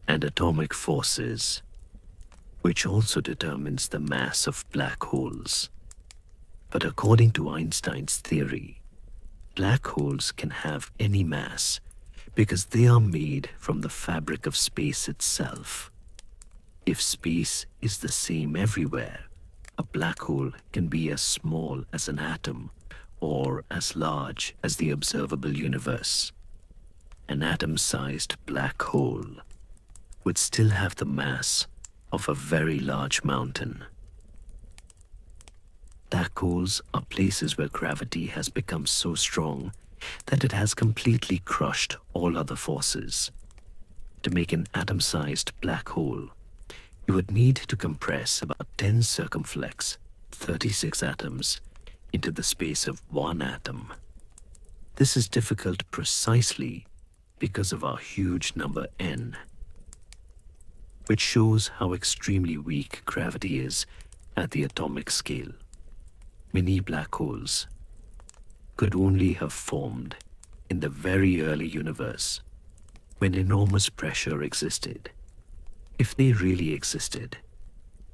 and atomic forces, which also determines the mass of black holes. But according to Einstein's theory, black holes can have any mass because they are made from the fabric of space itself. If space is the same everywhere, a black hole can be as small as an atom or as large as the observable universe. An atom-sized black hole would still have the mass of a very large mountain. Black holes are places where gravity has become so strong that it has completely crushed all other forces. To make an atom-sized black hole, you would need to compress about 10 circumflex, 36 atoms, into the space of one atom. This is difficult precisely because of our huge number n, which shows how extremely weak gravity is at the atomic scale. Many black holes could only have formed in the very early universe when enormous pressure existed. If they really existed,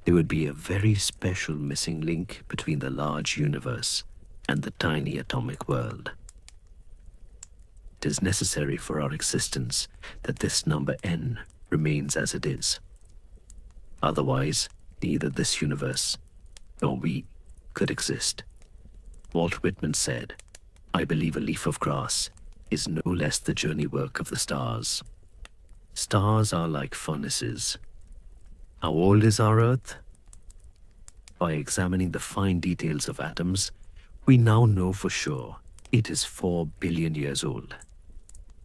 there would be a very special missing link between the large universe and the tiny atomic world. It is necessary for our existence that this number n remains as it is. Otherwise, neither this universe nor we could exist. Walt Whitman said, "I believe a leaf of grass is no less the journey work of the stars." Stars are like furnaces. How old is our Earth? By examining the fine details of atoms, we now know for sure it is 4 billion years old.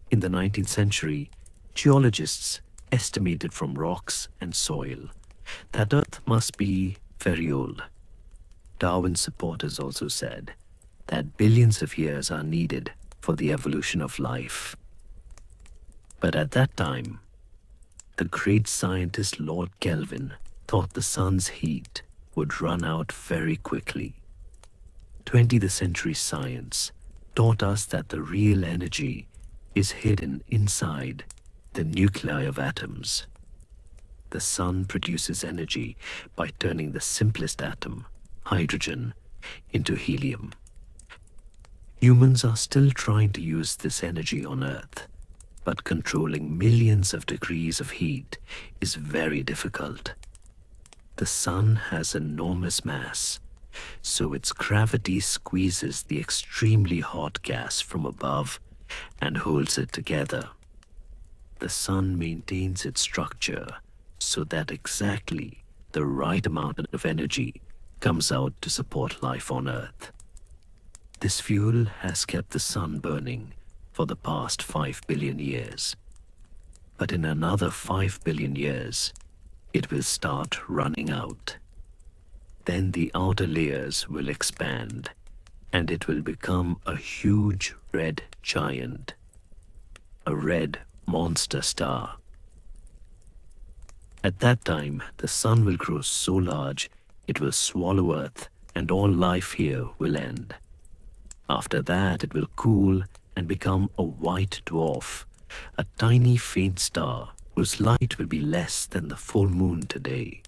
In the 19th century, geologists estimated from rocks and soil that Earth must be very old. Darwin's supporters also said that billions of years are needed for the evolution of life. But at that time, the great scientist Lord Kelvin thought the sun's heat would run out very quickly. 20th century science taught us that the real energy is hidden inside the nuclei of atoms. The sun produces energy by turning the simplest atom, hydrogen, into helium. Humans are still trying to use this energy on Earth, but controlling millions of degrees of heat is very difficult. The sun has enormous mass, so its gravity squeezes the extremely hot gas from above and holds it together. The sun maintains its structure so that exactly the right amount of energy comes out to support life on Earth. This fuel has kept the sun burning for the past 5 billion years. But in another 5 billion years, it will start running out. Then the outer layers will expand, and it will become a huge red giant, a red monster star. At that time, the sun will grow so large it will swallow Earth, and all life here will end. After that, it will cool and become a white dwarf, a tiny faint star whose light will be less than the full moon today.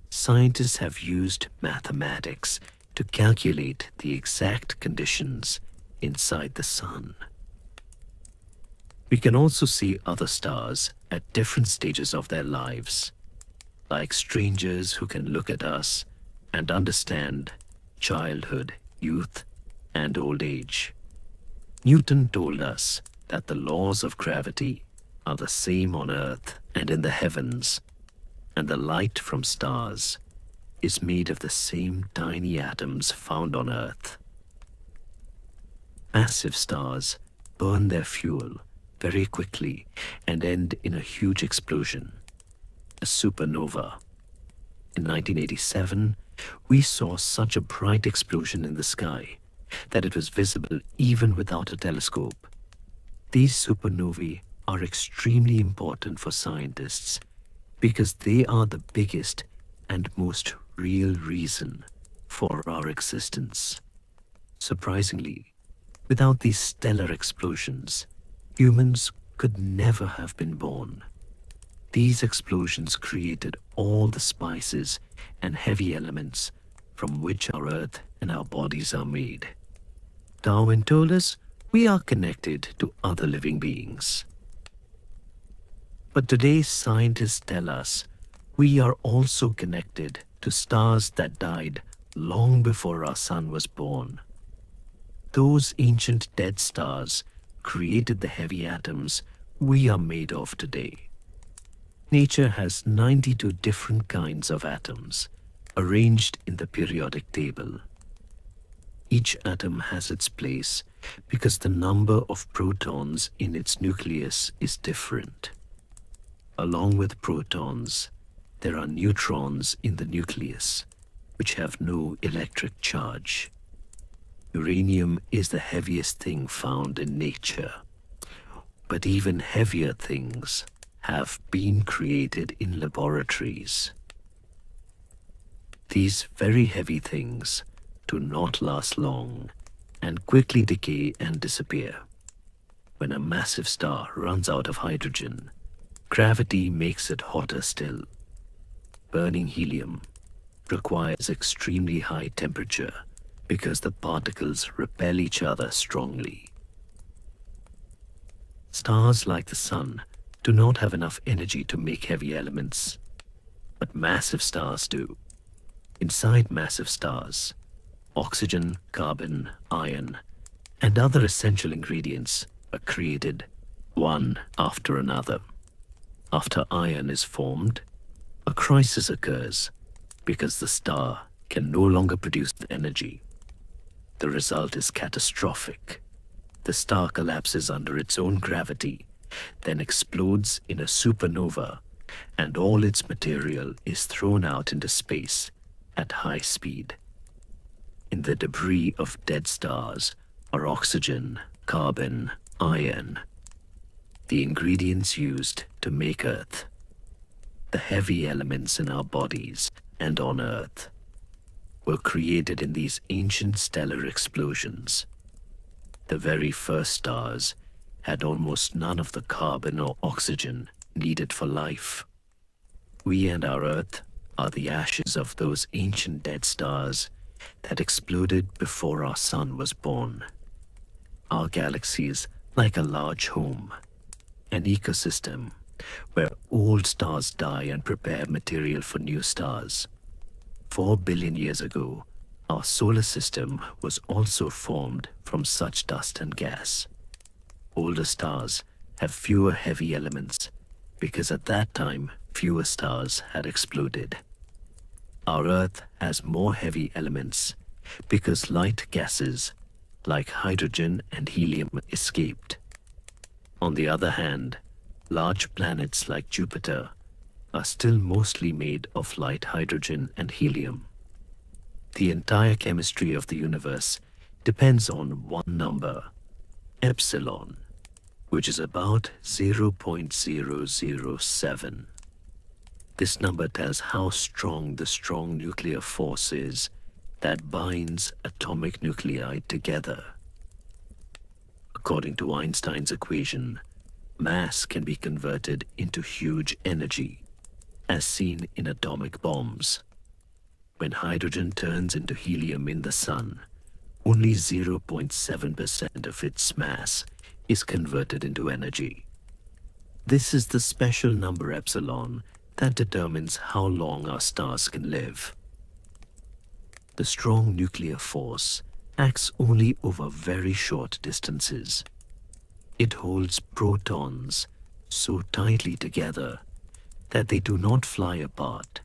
Scientists have used mathematics to calculate the exact conditions inside the sun. We can also see other stars at different stages of their lives, like strangers who can look at us and understand childhood, youth, and old age. Newton told us that the laws of gravity are the same on Earth and in the heavens, and the light from stars is made of the same tiny atoms found on Earth. Massive stars burn their fuel very quickly and end in a huge explosion, a supernova. In 1987, we saw such a bright explosion in the sky that it was visible even without a telescope. These supernovae are extremely important for scientists because they are the biggest and most real reason for our existence. Surprisingly, without these stellar explosions, humans could never have been born. These explosions created all the spices and heavy elements from which our earth and our bodies are made. Darwin told us we are connected to other living beings. But today scientists tell us we are also connected to stars that died long before our sun was born. Those ancient dead stars created the heavy atoms we are made of today. Nature has 92 different kinds of atoms arranged in the periodic table. Each atom has its place because the number of protons in its nucleus is different. Along with protons, there are neutrons in the nucleus, which have no electric charge. Uranium is the heaviest thing found in nature, but even heavier things have been created in laboratories. These very heavy things do not last long and quickly decay and disappear. When a massive star runs out of hydrogen, gravity makes it hotter still. Burning helium requires extremely high temperature because the particles repel each other strongly. Stars like the Sun do not have enough energy to make heavy elements, but massive stars do. Inside massive stars, oxygen, carbon, iron, and other essential ingredients are created one after another. After iron is formed, a crisis occurs because the star can no longer produce the energy. The result is catastrophic. The star collapses under its own gravity, then explodes in a supernova, and all its material is thrown out into space at high speed. In the debris of dead stars are oxygen, carbon, iron, the ingredients used to make Earth, the heavy elements in our bodies and on Earth, were created in these ancient stellar explosions. The very first stars had almost none of the carbon or oxygen needed for life. We and our Earth are the ashes of those ancient dead stars that exploded before our sun was born. Our galaxy is like a large home, an ecosystem where old stars die and prepare material for new stars. 4 billion years ago, our solar system was also formed from such dust and gas. Older stars have fewer heavy elements because at that time fewer stars had exploded. Our Earth has more heavy elements because light gases like hydrogen and helium escaped. On the other hand, large planets like Jupiter are still mostly made of light hydrogen and helium. The entire chemistry of the universe depends on one number, epsilon, which is about 0.007. This number tells how strong the strong nuclear force is that binds atomic nuclei together. According to Einstein's equation, mass can be converted into huge energy, as seen in atomic bombs. When hydrogen turns into helium in the sun, only 0.7% of its mass is converted into energy. This is the special number epsilon that determines how long our stars can live. The strong nuclear force acts only over very short distances. It holds protons so tightly together that they do not fly apart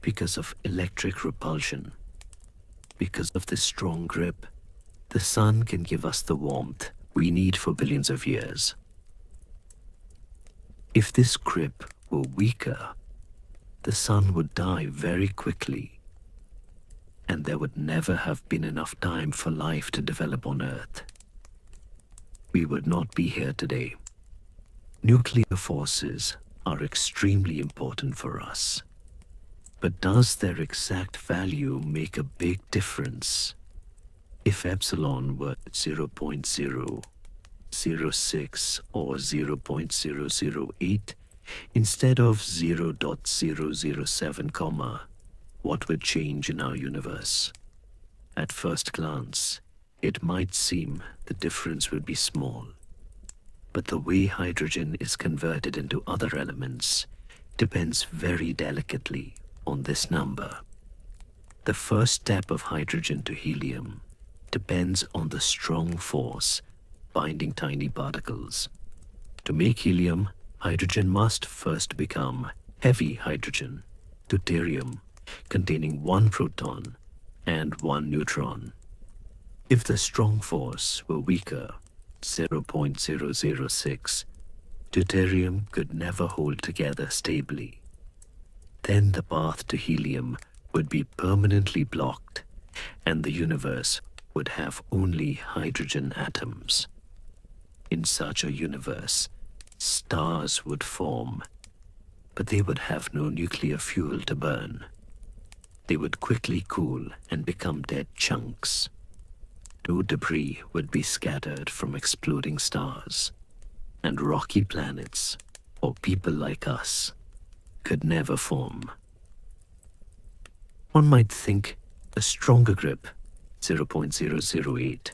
because of electric repulsion. Because of this strong grip, the sun can give us the warmth we need for billions of years. If this grip were weaker, the sun would die very quickly, and there would never have been enough time for life to develop on Earth. We would not be here today. Nuclear forces are extremely important for us. But does their exact value make a big difference? If epsilon were 0.006 or 0.008 instead of 0.007 comma, what would change in our universe? At first glance, it might seem the difference would be small. But the way hydrogen is converted into other elements depends very delicately on this number. The first step of hydrogen to helium depends on the strong force binding tiny particles. To make helium, hydrogen must first become heavy hydrogen, deuterium, containing 1 proton and 1 neutron. If the strong force were weaker, 0.006, deuterium could never hold together stably. Then the path to helium would be permanently blocked, and the universe would have only hydrogen atoms. In such a universe, stars would form, but they would have no nuclear fuel to burn. They would quickly cool and become dead chunks. No debris would be scattered from exploding stars, and rocky planets, or people like us, could never form. One might think a stronger grip, 0.008,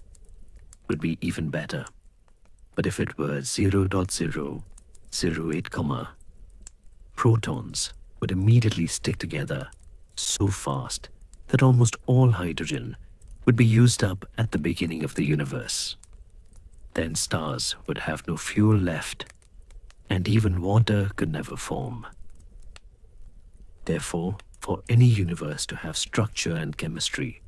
would be even better. But if it were 0.008 comma, protons would immediately stick together so fast that almost all hydrogen would be used up at the beginning of the universe. Then stars would have no fuel left, and even water could never form. Therefore, for any universe to have structure and chemistry,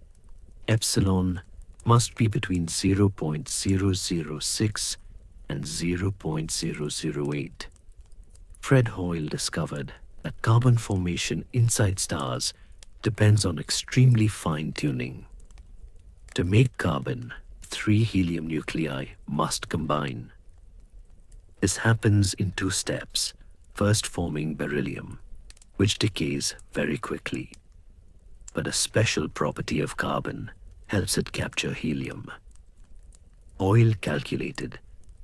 epsilon must be between 0.006 and 0.008. Fred Hoyle discovered that carbon formation inside stars depends on extremely fine tuning. To make carbon, 3 helium nuclei must combine. This happens in 2 steps, first forming beryllium, which decays very quickly. But a special property of carbon helps it capture helium. Hoyle calculated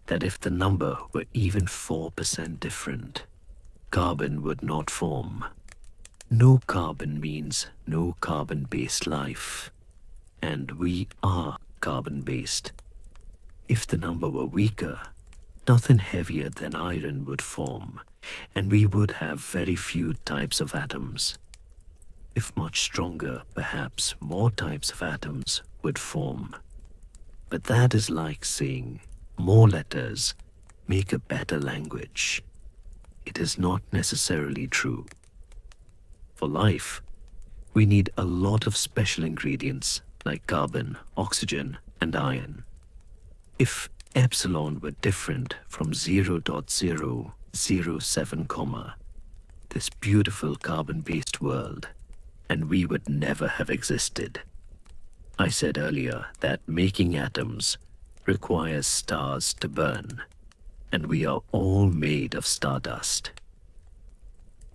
that if the number were even 4% different, carbon would not form. No carbon means no carbon-based life. And we are carbon-based. If the number were weaker, nothing heavier than iron would form, and we would have very few types of atoms. If much stronger, perhaps more types of atoms would form. But that is like saying more letters make a better language. It is not necessarily true. For life, we need a lot of special ingredients like carbon, oxygen, and iron. If epsilon were different from 0.007 comma, this beautiful carbon-based world, and we would never have existed. I said earlier that making atoms requires stars to burn, and we are all made of stardust.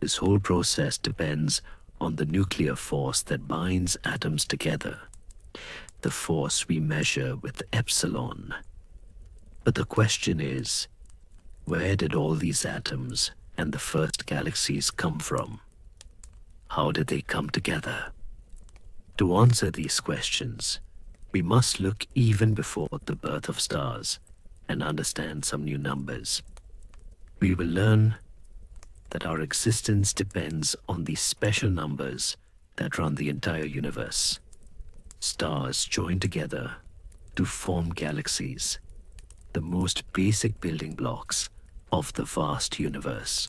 This whole process depends on the nuclear force that binds atoms together, the force we measure with epsilon. But the question is, where did all these atoms and the first galaxies come from? How did they come together? To answer these questions, we must look even before the birth of stars and understand some new numbers. We will learn that our existence depends on these special numbers that run the entire universe. Stars join together to form galaxies, the most basic building blocks of the vast universe.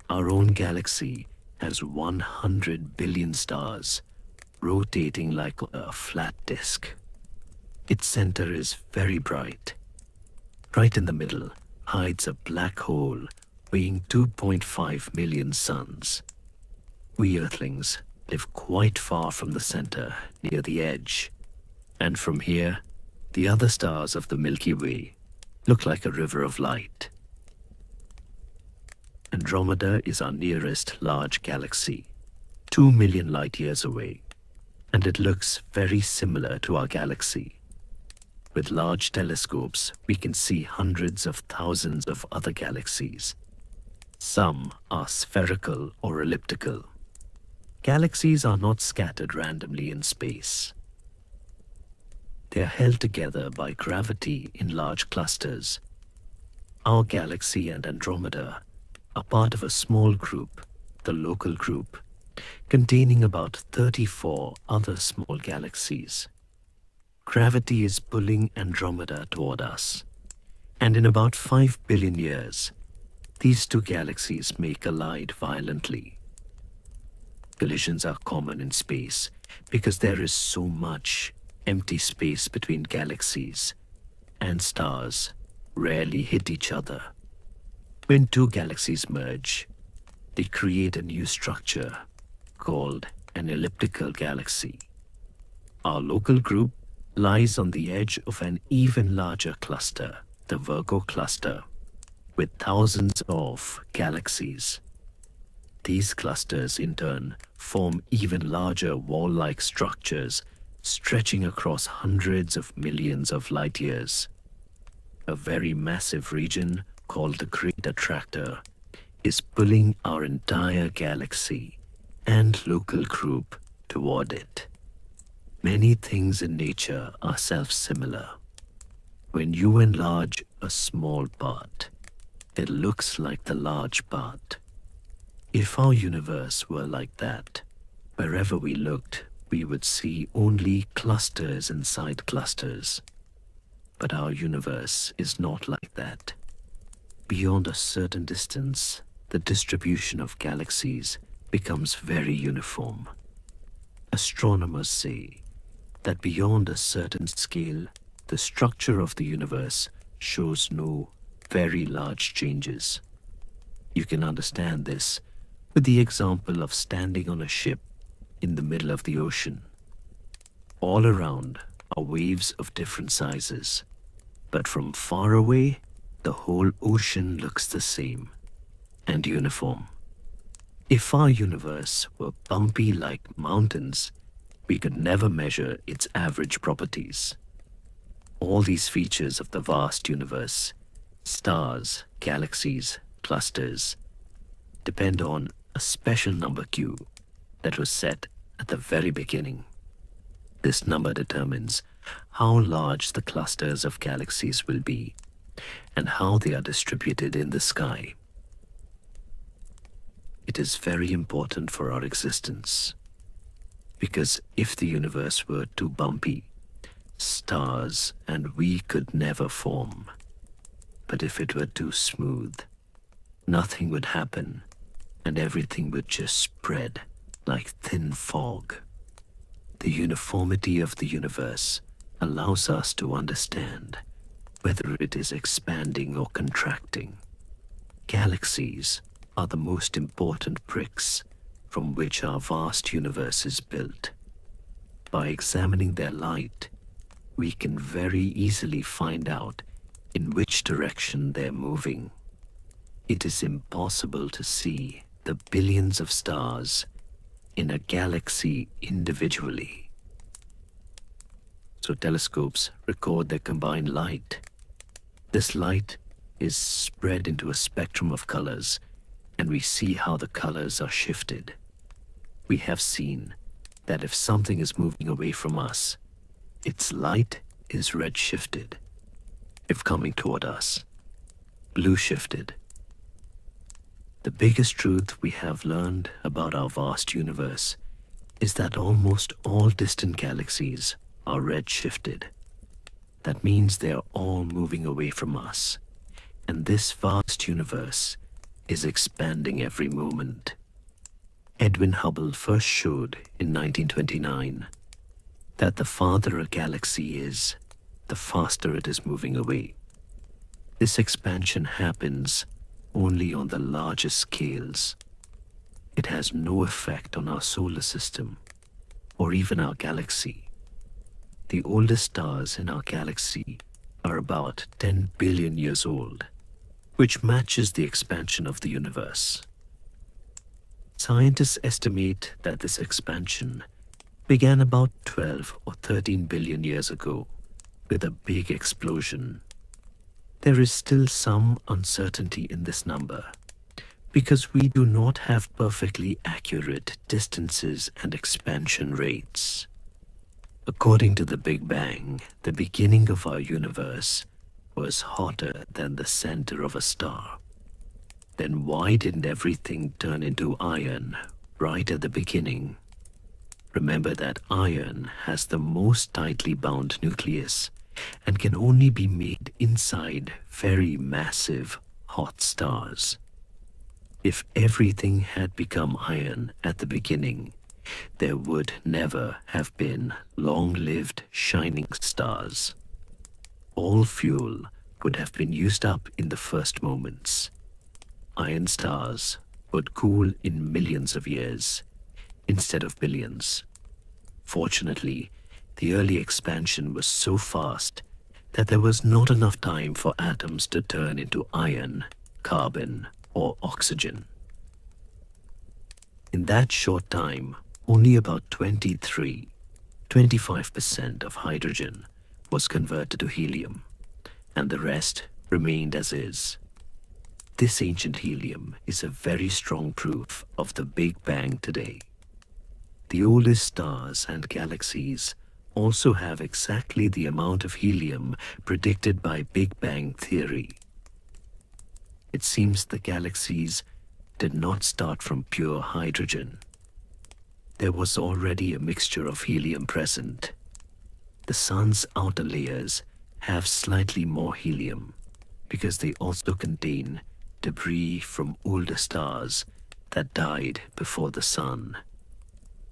Our own galaxy has 100 billion stars rotating like a flat disk. Its center is very bright. Right in the middle hides a black hole weighing 2.5 million suns. We Earthlings live quite far from the center, near the edge, and from here, the other stars of the Milky Way look like a river of light. Andromeda is our nearest large galaxy. 2 million light years away, and it looks very similar to our galaxy. With large telescopes, we can see hundreds of thousands of other galaxies. Some are spherical or elliptical. Galaxies are not scattered randomly in space. They are held together by gravity in large clusters. Our galaxy and Andromeda are part of a small group, the local group, containing about 34 other small galaxies. Gravity is pulling Andromeda toward us, and in about 5 billion years, these two galaxies may collide violently. Collisions are common in space because there is so much empty space between galaxies, and stars rarely hit each other. When two galaxies merge, they create a new structure called an elliptical galaxy. Our local group lies on the edge of an even larger cluster, the Virgo cluster, with thousands of galaxies. These clusters, in turn, form even larger wall-like structures stretching across hundreds of millions of light years. A very massive region called the Great Attractor is pulling our entire galaxy and local group toward it. Many things in nature are self-similar. When you enlarge a small part, it looks like the large part. If our universe were like that, wherever we looked, we would see only clusters inside clusters. But our universe is not like that. Beyond a certain distance, the distribution of galaxies becomes very uniform. Astronomers say that beyond a certain scale, the structure of the universe shows no very large changes. You can understand this with the example of standing on a ship in the middle of the ocean. All around are waves of different sizes, but from far away, the whole ocean looks the same and uniform. If our universe were bumpy like mountains, we could never measure its average properties. All these features of the vast universe, stars, galaxies, clusters, depend on a special number Q that was set at the very beginning. This number determines how large the clusters of galaxies will be and how they are distributed in the sky. It is very important for our existence, because if the universe were too bumpy, stars and we could never form. But if it were too smooth, nothing would happen and everything would just spread like thin fog. The uniformity of the universe allows us to understand whether it is expanding or contracting. Galaxies are the most important bricks from which our vast universe is built. By examining their light, we can very easily find out in which direction they're moving. It is impossible to see the billions of stars in a galaxy individually. So telescopes record their combined light. This light is spread into a spectrum of colors, and we see how the colors are shifted. We have seen that if something is moving away from us, its light is red shifted. If coming toward us, blue shifted. The biggest truth we have learned about our vast universe is that almost all distant galaxies are red shifted. That means they are all moving away from us, and this vast universe is expanding every moment. Edwin Hubble first showed in 1929 that the farther a galaxy is, the faster it is moving away. This expansion happens only on the largest scales. It has no effect on our solar system or even our galaxy. The oldest stars in our galaxy are about 10 billion years old, which matches the expansion of the universe. Scientists estimate that this expansion began about 12 or 13 billion years ago with a big explosion. There is still some uncertainty in this number because we do not have perfectly accurate distances and expansion rates. According to the Big Bang, the beginning of our universe was hotter than the center of a star. Then why didn't everything turn into iron right at the beginning? Remember that iron has the most tightly bound nucleus and can only be made inside very massive, hot stars. If everything had become iron at the beginning, there would never have been long-lived shining stars. All fuel would have been used up in the first moments. Iron stars would cool in millions of years instead of billions. Fortunately, the early expansion was so fast that there was not enough time for atoms to turn into iron, carbon, or oxygen. In that short time, only about 25% of hydrogen was converted to helium, and the rest remained as is. This ancient helium is a very strong proof of the Big Bang today. The oldest stars and galaxies also have exactly the amount of helium predicted by Big Bang theory. It seems the galaxies did not start from pure hydrogen. There was already a mixture of helium present. The sun's outer layers have slightly more helium because they also contain debris from older stars that died before the sun.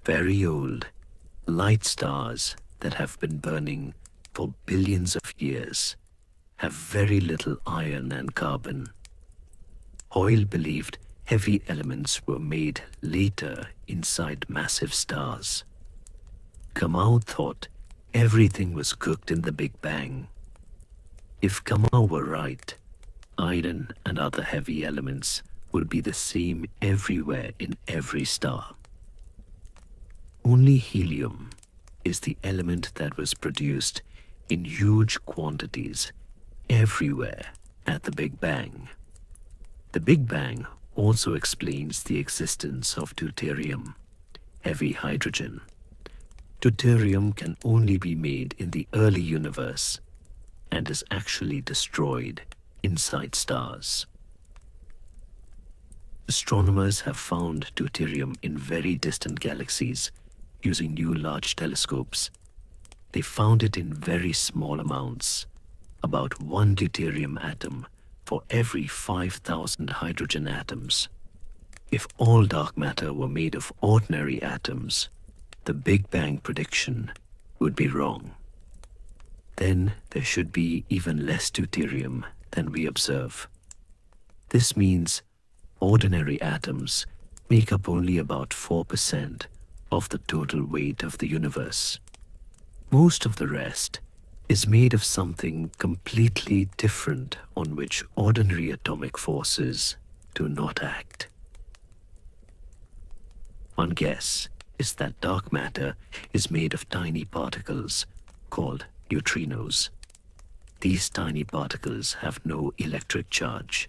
Very old, light stars that have been burning for billions of years have very little iron and carbon. Hoyle believed heavy elements were made later inside massive stars. Gamow thought everything was cooked in the Big Bang. If Gamow were right, iron and other heavy elements would be the same everywhere in every star. Only helium is the element that was produced in huge quantities everywhere at the Big Bang. The Big Bang also explains the existence of deuterium, heavy hydrogen. Deuterium can only be made in the early universe and is actually destroyed inside stars. Astronomers have found deuterium in very distant galaxies using new large telescopes. They found it in very small amounts, about 1 deuterium atom for every 5,000 hydrogen atoms. If all dark matter were made of ordinary atoms, the Big Bang prediction would be wrong. Then there should be even less deuterium than we observe. This means ordinary atoms make up only about 4% of the total weight of the universe. Most of the rest is made of something completely different on which ordinary atomic forces do not act. One guess is that dark matter is made of tiny particles called neutrinos. These tiny particles have no electric charge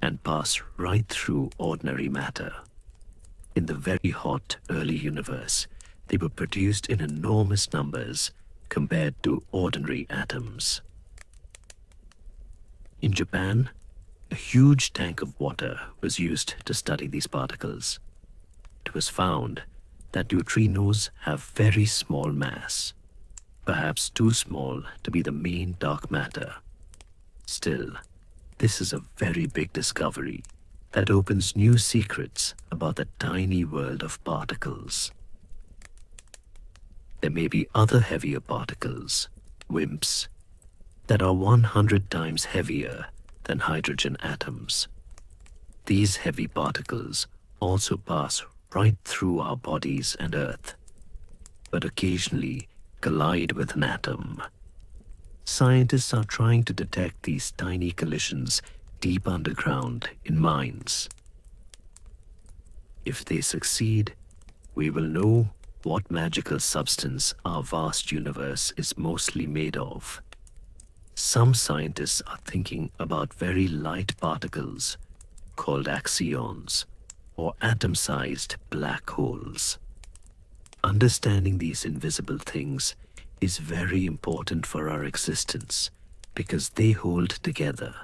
and pass right through ordinary matter. In the very hot early universe, they were produced in enormous numbers compared to ordinary atoms. In Japan, a huge tank of water was used to study these particles. It was found that neutrinos have very small mass, perhaps too small to be the main dark matter. Still, this is a very big discovery that opens new secrets about the tiny world of particles. There may be other heavier particles, WIMPs, that are 100 times heavier than hydrogen atoms. These heavy particles also pass right through our bodies and Earth, but occasionally collide with an atom. Scientists are trying to detect these tiny collisions deep underground in mines. If they succeed, we will know what magical substance our vast universe is mostly made of. Some scientists are thinking about very light particles called axions or atom-sized black holes. Understanding these invisible things is very important for our existence because they hold together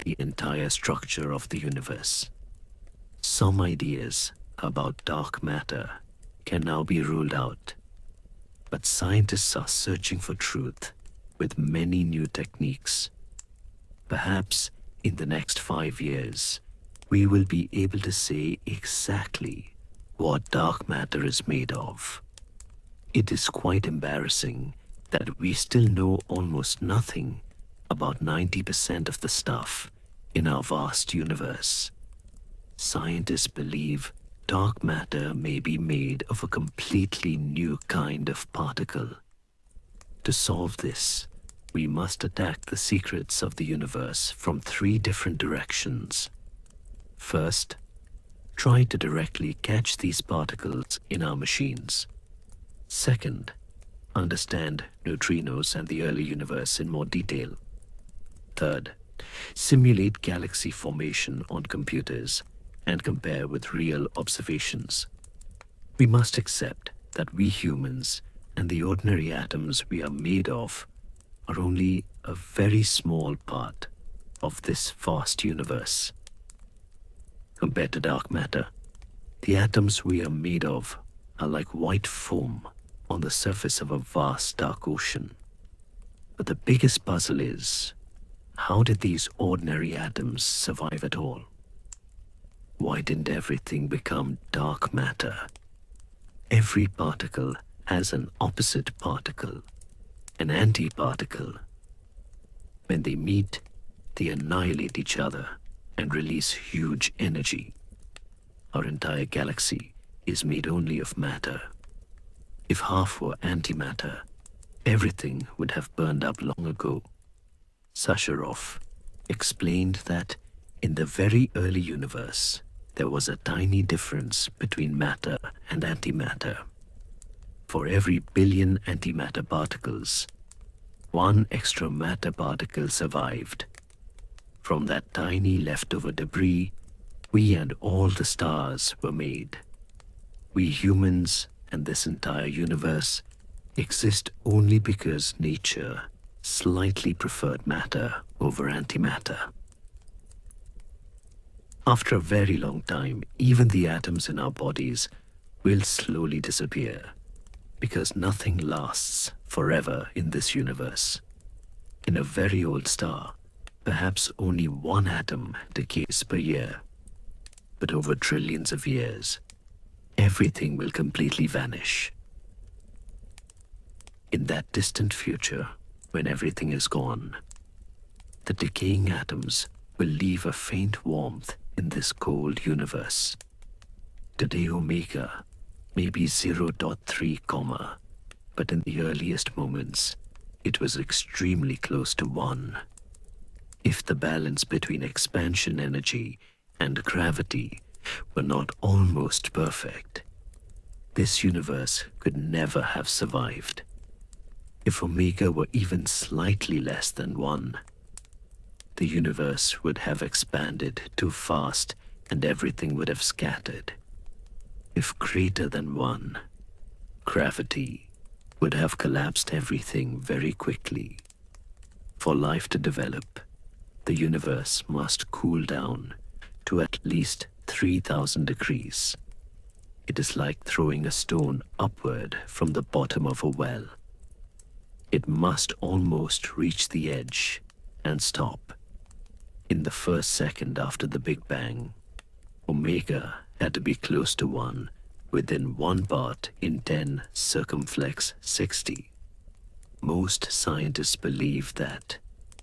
the entire structure of the universe. Some ideas about dark matter can now be ruled out, but scientists are searching for truth with many new techniques. Perhaps in the next 5 years, we will be able to say exactly what dark matter is made of. It is quite embarrassing that we still know almost nothing about 90% of the stuff in our vast universe. Scientists believe dark matter may be made of a completely new kind of particle. To solve this, we must attack the secrets of the universe from 3 different directions. First, try to directly catch these particles in our machines. Second, understand neutrinos and the early universe in more detail. Third, simulate galaxy formation on computers and compare with real observations. We must accept that we humans and the ordinary atoms we are made of are only a very small part of this vast universe. Compared to dark matter, the atoms we are made of are like white foam on the surface of a vast dark ocean. But the biggest puzzle is, how did these ordinary atoms survive at all? Why didn't everything become dark matter? Every particle has an opposite particle, an antiparticle. When they meet, they annihilate each other and release huge energy. Our entire galaxy is made only of matter. If half were antimatter, everything would have burned up long ago. Sasharov explained that in the very early universe, there was a tiny difference between matter and antimatter. For every billion antimatter particles, 1 extra matter particle survived. From that tiny leftover debris, we and all the stars were made. We humans and this entire universe exist only because nature slightly preferred matter over antimatter. After a very long time, even the atoms in our bodies will slowly disappear, because nothing lasts forever in this universe. In a very old star, perhaps only 1 atom decays per year. But over trillions of years, everything will completely vanish. In that distant future, when everything is gone, the decaying atoms will leave a faint warmth in this cold universe. Today omega may be 0.3 comma, but in the earliest moments, it was extremely close to 1. If the balance between expansion energy and gravity were not almost perfect, this universe could never have survived. If omega were even slightly less than 1, the universe would have expanded too fast and everything would have scattered. If greater than 1, gravity would have collapsed everything very quickly. For life to develop, the universe must cool down to at least 3,000 degrees. It is like throwing a stone upward from the bottom of a well. It must almost reach the edge and stop. In the first second after the Big Bang, omega had to be close to 1, within 1 part in 10 circumflex 60. Most scientists believe that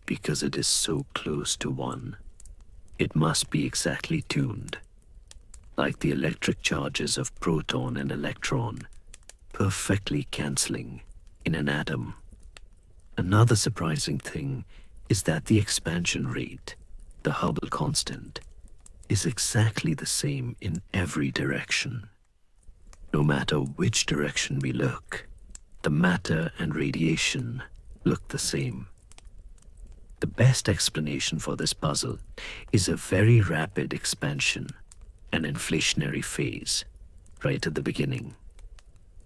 because it is so close to 1, it must be exactly tuned, like the electric charges of proton and electron, perfectly cancelling in an atom. Another surprising thing is that the expansion rate, the Hubble constant, is exactly the same in every direction. No matter which direction we look, the matter and radiation look the same. The best explanation for this puzzle is a very rapid expansion, an inflationary phase, right at the beginning.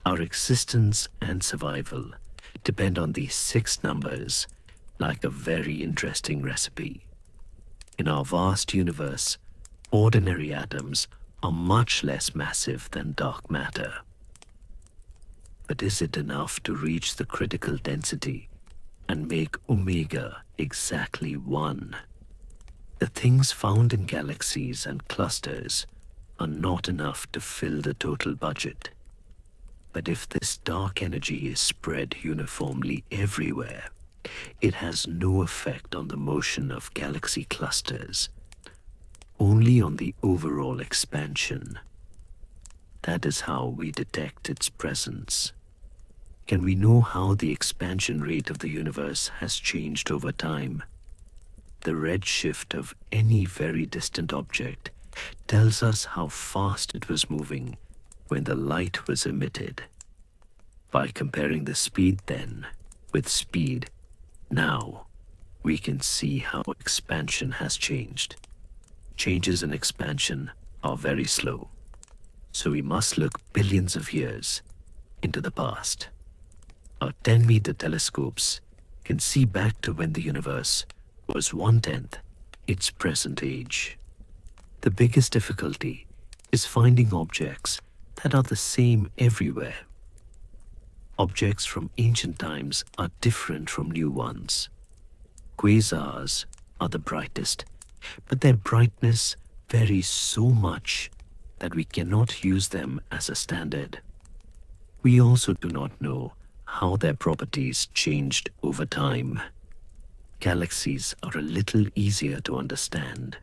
Our existence and survival depend on these 6 numbers like a very interesting recipe. In our vast universe, ordinary atoms are much less massive than dark matter. But is it enough to reach the critical density and make omega exactly 1? The things found in galaxies and clusters are not enough to fill the total budget. But if this dark energy is spread uniformly everywhere, it has no effect on the motion of galaxy clusters, only on the overall expansion. That is how we detect its presence. Can we know how the expansion rate of the universe has changed over time? The redshift of any very distant object tells us how fast it was moving when the light was emitted. By comparing the speed then with speed now, we can see how expansion has changed. Changes in expansion are very slow, so we must look billions of years into the past. Our 10-meter telescopes can see back to when the universe was 1/10 its present age. The biggest difficulty is finding objects that are the same everywhere. Objects from ancient times are different from new ones. Quasars are the brightest, but their brightness varies so much that we cannot use them as a standard. We also do not know how their properties changed over time. Galaxies are a little easier to understand,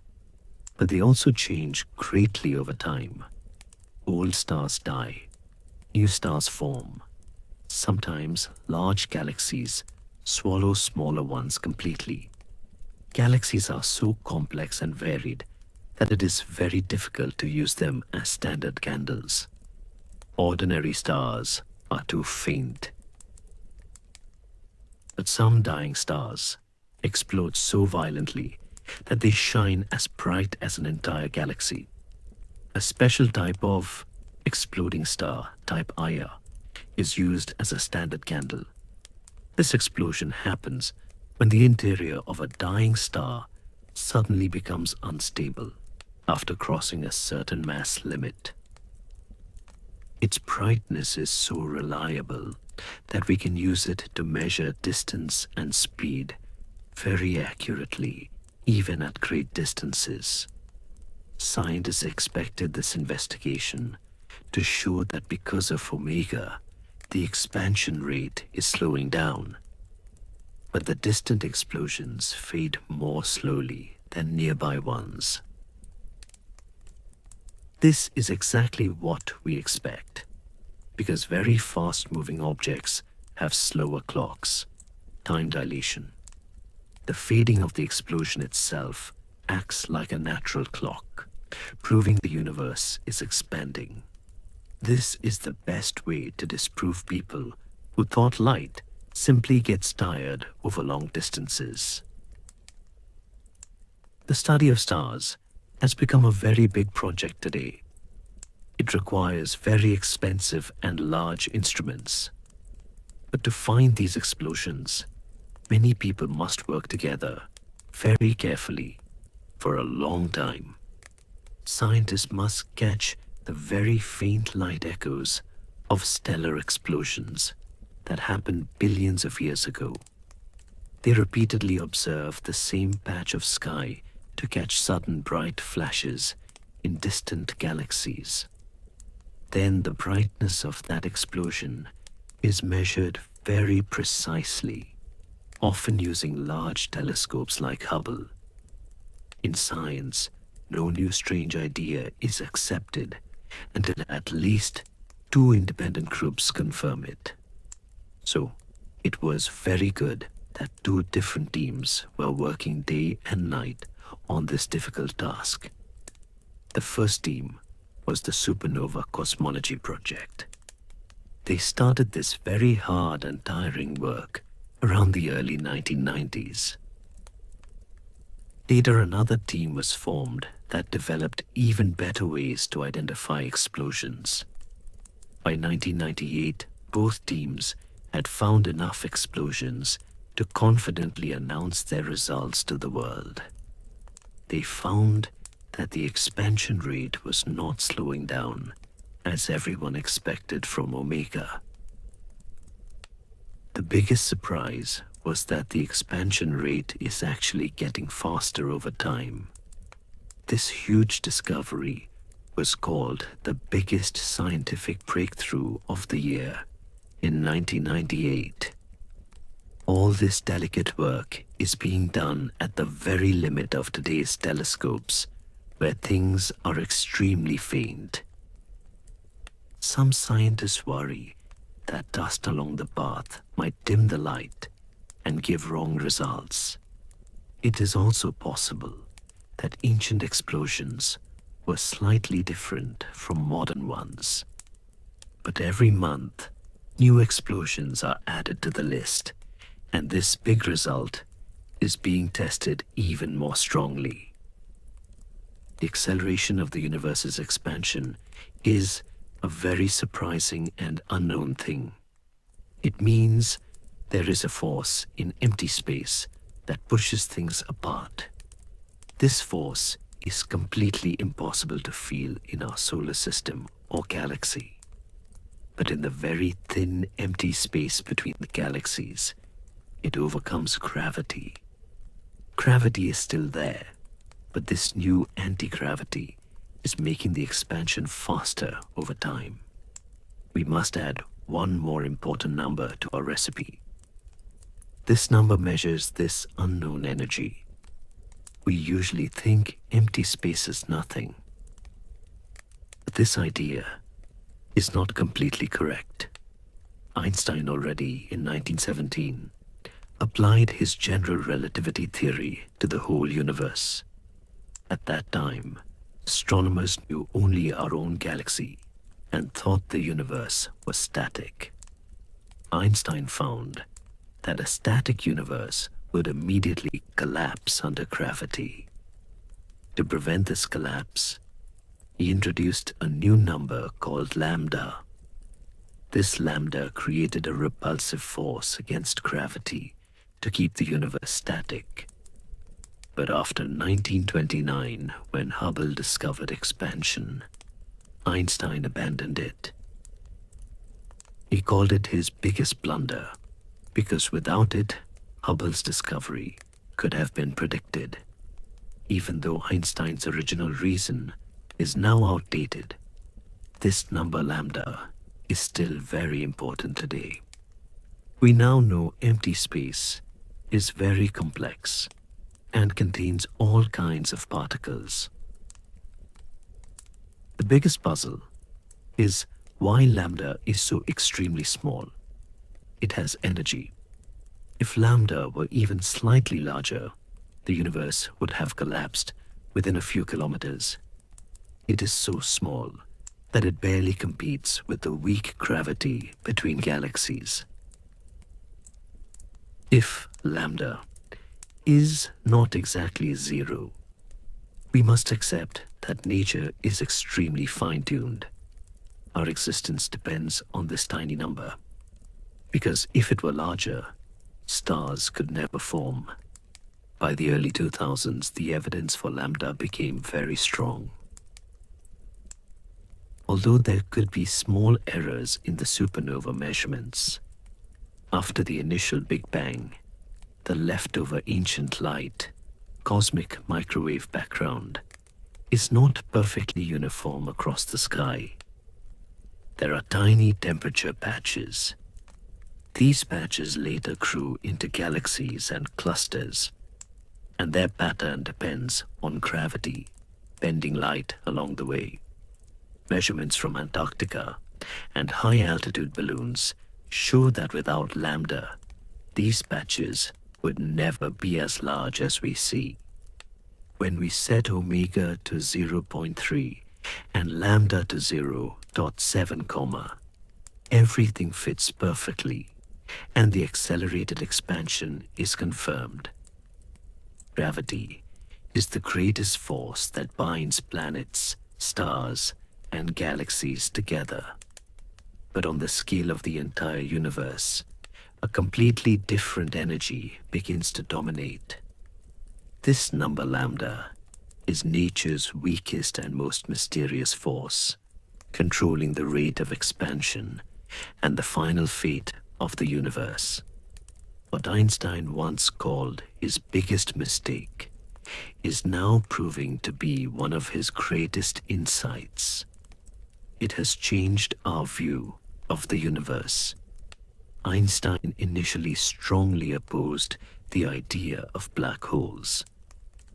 but they also change greatly over time. Old stars die, new stars form. Sometimes large galaxies swallow smaller ones completely. Galaxies are so complex and varied that it is very difficult to use them as standard candles. Ordinary stars are too faint. But some dying stars explode so violently that they shine as bright as an entire galaxy. A special type of exploding star, type Ia, is used as a standard candle. This explosion happens when the interior of a dying star suddenly becomes unstable after crossing a certain mass limit. Its brightness is so reliable that we can use it to measure distance and speed very accurately, even at great distances. Scientists expected this investigation to show that because of omega, the expansion rate is slowing down, but the distant explosions fade more slowly than nearby ones. This is exactly what we expect, because very fast-moving objects have slower clocks, time dilation. The fading of the explosion itself acts like a natural clock, proving the universe is expanding. This is the best way to disprove people who thought light simply gets tired over long distances. The study of stars has become a very big project today. It requires very expensive and large instruments. But to find these explosions, many people must work together very carefully for a long time. Scientists must catch the very faint light echoes of stellar explosions that happened billions of years ago. They repeatedly observe the same patch of sky to catch sudden bright flashes in distant galaxies. Then the brightness of that explosion is measured very precisely, often using large telescopes like Hubble. In science, no new strange idea is accepted until at least 2 independent groups confirm it. So, it was very good that 2 different teams were working day and night on this difficult task. The first team was the Supernova Cosmology project. They started this very hard and tiring work around the early 1990s. Later, another team was formed that developed even better ways to identify explosions. By 1998, both teams had found enough explosions to confidently announce their results to the world. They found that the expansion rate was not slowing down, as everyone expected from Omega. The biggest surprise was that the expansion rate is actually getting faster over time. This huge discovery was called the biggest scientific breakthrough of the year in 1998. All this delicate work is being done at the very limit of today's telescopes, where things are extremely faint. Some scientists worry that dust along the path might dim the light and give wrong results. It is also possible that ancient explosions were slightly different from modern ones. But every month, new explosions are added to the list, and this big result is being tested even more strongly. The acceleration of the universe's expansion is a very surprising and unknown thing. It means there is a force in empty space that pushes things apart. This force is completely impossible to feel in our solar system or galaxy. But in the very thin, empty space between the galaxies, it overcomes gravity. Gravity is still there, but this new anti-gravity is making the expansion faster over time. We must add one more important number to our recipe. This number measures this unknown energy. We usually think empty space is nothing. But this idea is not completely correct. Einstein already in 1917 applied his general relativity theory to the whole universe. At that time, astronomers knew only our own galaxy and thought the universe was static. Einstein found that a static universe would immediately collapse under gravity. To prevent this collapse, he introduced a new number called lambda. This lambda created a repulsive force against gravity to keep the universe static. But after 1929, when Hubble discovered expansion, Einstein abandoned it. He called it his biggest blunder, because without it, Hubble's discovery could have been predicted. Even though Einstein's original reason is now outdated, this number lambda is still very important today. We now know empty space is very complex and contains all kinds of particles. The biggest puzzle is why lambda is so extremely small. It has energy. If lambda were even slightly larger, the universe would have collapsed within a few kilometers. It is so small that it barely competes with the weak gravity between galaxies. If lambda is not exactly zero, we must accept that nature is extremely fine-tuned. Our existence depends on this tiny number, because if it were larger, stars could never form. By the early 2000s, the evidence for lambda became very strong. Although there could be small errors in the supernova measurements, after the initial Big Bang, the leftover ancient light, cosmic microwave background, is not perfectly uniform across the sky. There are tiny temperature patches. These patches later grew into galaxies and clusters, and their pattern depends on gravity, bending light along the way. Measurements from Antarctica and high-altitude balloons show that without lambda, these patches would never be as large as we see. When we set omega to zero point 0.3 and lambda to 0.7 comma, everything fits perfectly, and the accelerated expansion is confirmed. Gravity is the greatest force that binds planets, stars, and galaxies together. But on the scale of the entire universe, a completely different energy begins to dominate. This number lambda is nature's weakest and most mysterious force, controlling the rate of expansion and the final fate of the universe. What Einstein once called his biggest mistake is now proving to be one of his greatest insights. It has changed our view of the universe. Einstein initially strongly opposed the idea of black holes,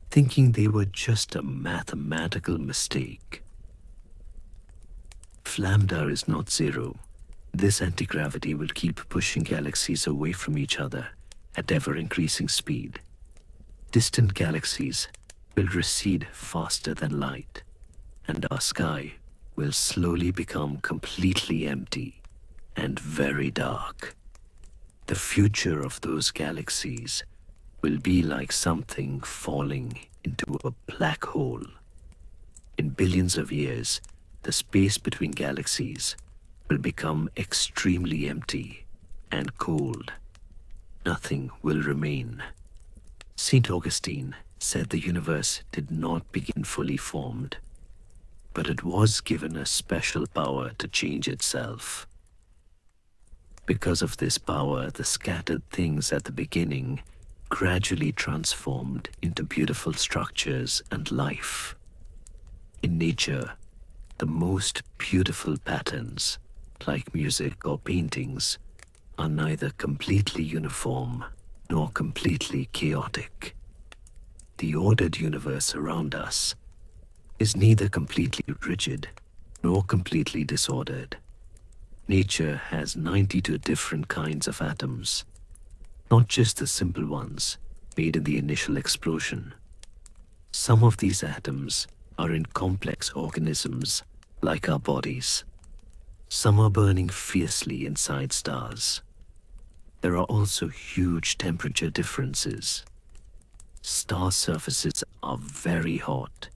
thinking they were just a mathematical mistake. If lambda is not zero, this anti-gravity will keep pushing galaxies away from each other at ever-increasing speed. Distant galaxies will recede faster than light, and our sky will slowly become completely empty and very dark. The future of those galaxies will be like something falling into a black hole. In billions of years, the space between galaxies will become extremely empty and cold. Nothing will remain. St. Augustine said the universe did not begin fully formed, but it was given a special power to change itself. Because of this power, the scattered things at the beginning gradually transformed into beautiful structures and life. In nature, the most beautiful patterns, like music or paintings, are neither completely uniform nor completely chaotic. The ordered universe around us is neither completely rigid nor completely disordered. Nature has 92 different kinds of atoms, not just the simple ones made in the initial explosion. Some of these atoms are in complex organisms like our bodies. Some are burning fiercely inside stars. There are also huge temperature differences. Star surfaces are very hot.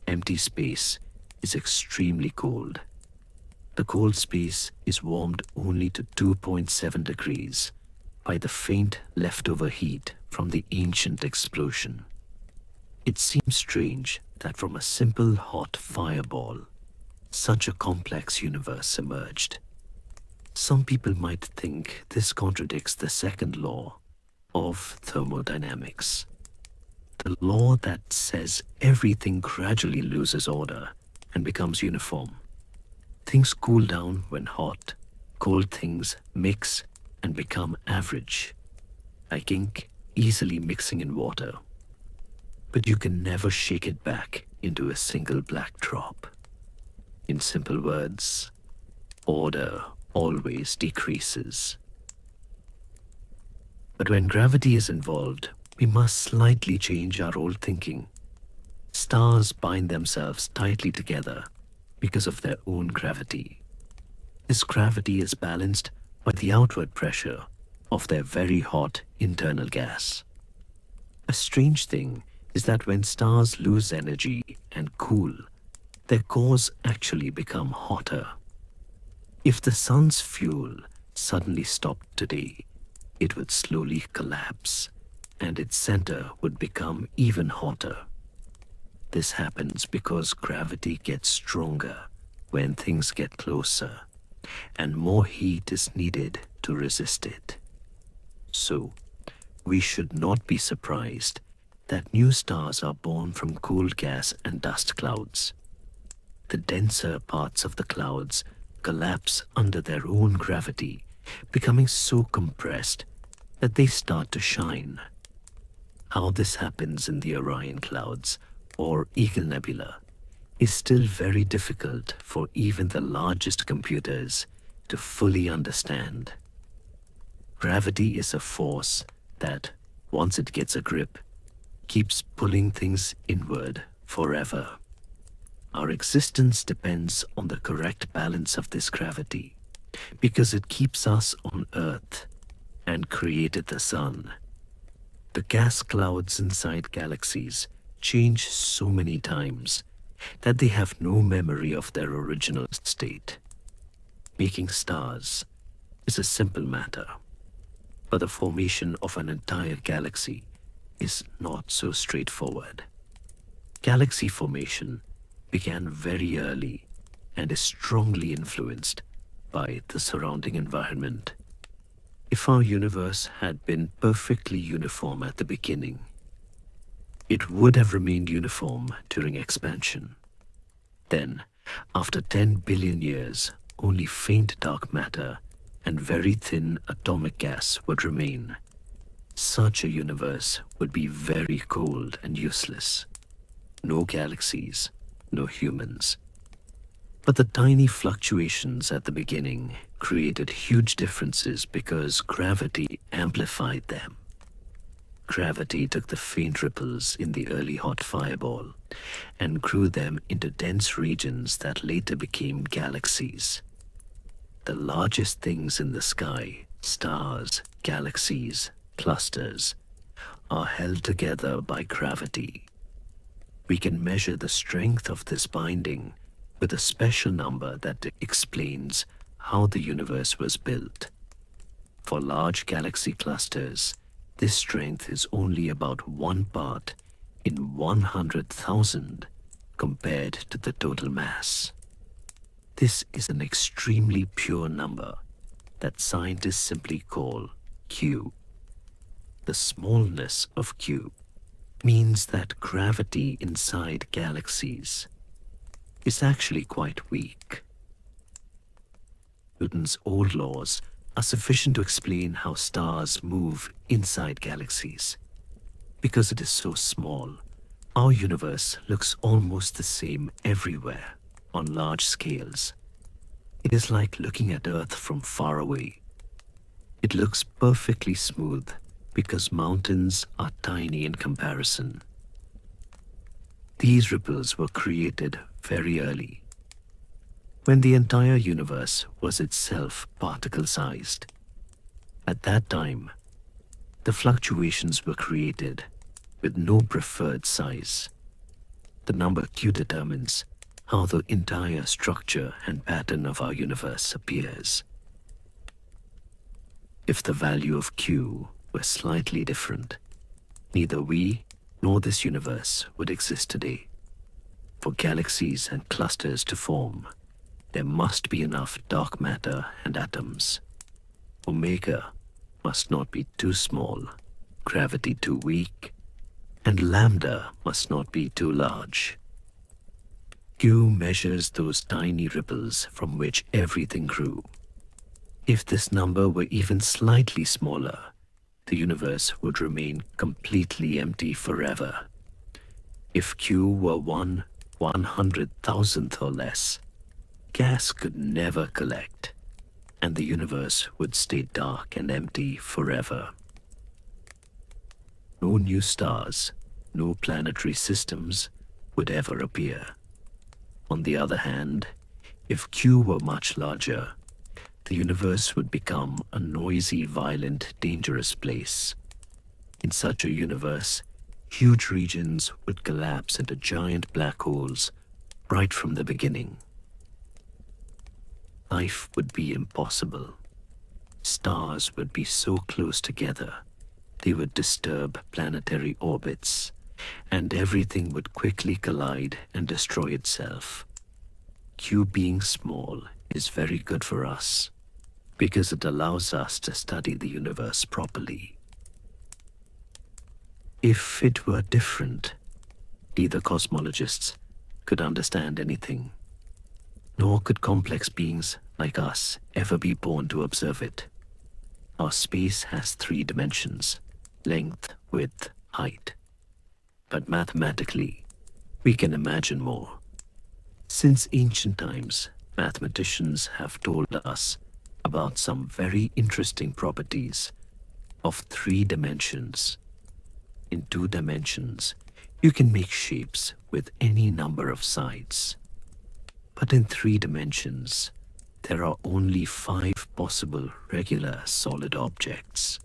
Empty space is extremely cold. The cold space is warmed only to 2.7 degrees by the faint leftover heat from the ancient explosion. It seems strange that from a simple hot fireball, such a complex universe emerged. Some people might think this contradicts the second law of thermodynamics, the law that says everything gradually loses order and becomes uniform. Things cool down when hot, cold things mix and become average, like ink easily mixing in water. But you can never shake it back into a single black drop. In simple words, order always decreases. But when gravity is involved, we must slightly change our old thinking. Stars bind themselves tightly together because of their own gravity. This gravity is balanced by the outward pressure of their very hot internal gas. A strange thing is that when stars lose energy and cool, their cores actually become hotter. If the sun's fuel suddenly stopped today, it would slowly collapse, and its center would become even hotter. This happens because gravity gets stronger when things get closer, and more heat is needed to resist it. So, we should not be surprised that new stars are born from cold gas and dust clouds. The denser parts of the clouds collapse under their own gravity, becoming so compressed that they start to shine. How this happens in the Orion clouds or Eagle Nebula is still very difficult for even the largest computers to fully understand. Gravity is a force that, once it gets a grip, keeps pulling things inward forever. Our existence depends on the correct balance of this gravity, because it keeps us on Earth and created the sun. The gas clouds inside galaxies change so many times that they have no memory of their original state. Making stars is a simple matter, but the formation of an entire galaxy is not so straightforward. Galaxy formation began very early and is strongly influenced by the surrounding environment. If our universe had been perfectly uniform at the beginning, it would have remained uniform during expansion. Then, after 10 billion years, only faint dark matter and very thin atomic gas would remain. Such a universe would be very cold and useless. No galaxies, no humans. But the tiny fluctuations at the beginning created huge differences because gravity amplified them. Gravity took the faint ripples in the early hot fireball and grew them into dense regions that later became galaxies. The largest things in the sky, stars, galaxies, clusters, are held together by gravity. We can measure the strength of this binding with a special number that explains how the universe was built. For large galaxy clusters, this strength is only about 1 part in 100,000 compared to the total mass. This is an extremely pure number that scientists simply call Q. The smallness of Q means that gravity inside galaxies is actually quite weak. Newton's old laws are sufficient to explain how stars move inside galaxies. Because it is so small, our universe looks almost the same everywhere on large scales. It is like looking at Earth from far away. It looks perfectly smooth because mountains are tiny in comparison. These ripples were created very early, when the entire universe was itself particle-sized. At that time, the fluctuations were created with no preferred size. The number Q determines how the entire structure and pattern of our universe appears. If the value of Q were slightly different, neither we nor this universe would exist today. For galaxies and clusters to form, there must be enough dark matter and atoms. Omega must not be too small, gravity too weak, and lambda must not be too large. Q measures those tiny ripples from which everything grew. If this number were even slightly smaller, the universe would remain completely empty forever. If Q were 1/100,000th or less, gas could never collect, and the universe would stay dark and empty forever. No new stars, no planetary systems would ever appear. On the other hand, if Q were much larger, the universe would become a noisy, violent, dangerous place. In such a universe, huge regions would collapse into giant black holes right from the beginning. Life would be impossible. Stars would be so close together, they would disturb planetary orbits, and everything would quickly collide and destroy itself. Q being small is very good for us, because it allows us to study the universe properly. If it were different, neither cosmologists could understand anything, nor could complex beings like us ever be born to observe it. Our space has 3 dimensions: length, width, height. But mathematically, we can imagine more. Since ancient times, mathematicians have told us about some very interesting properties of 3 dimensions. In 2 dimensions, you can make shapes with any number of sides. But in 3 dimensions, there are only 5 possible regular solid objects.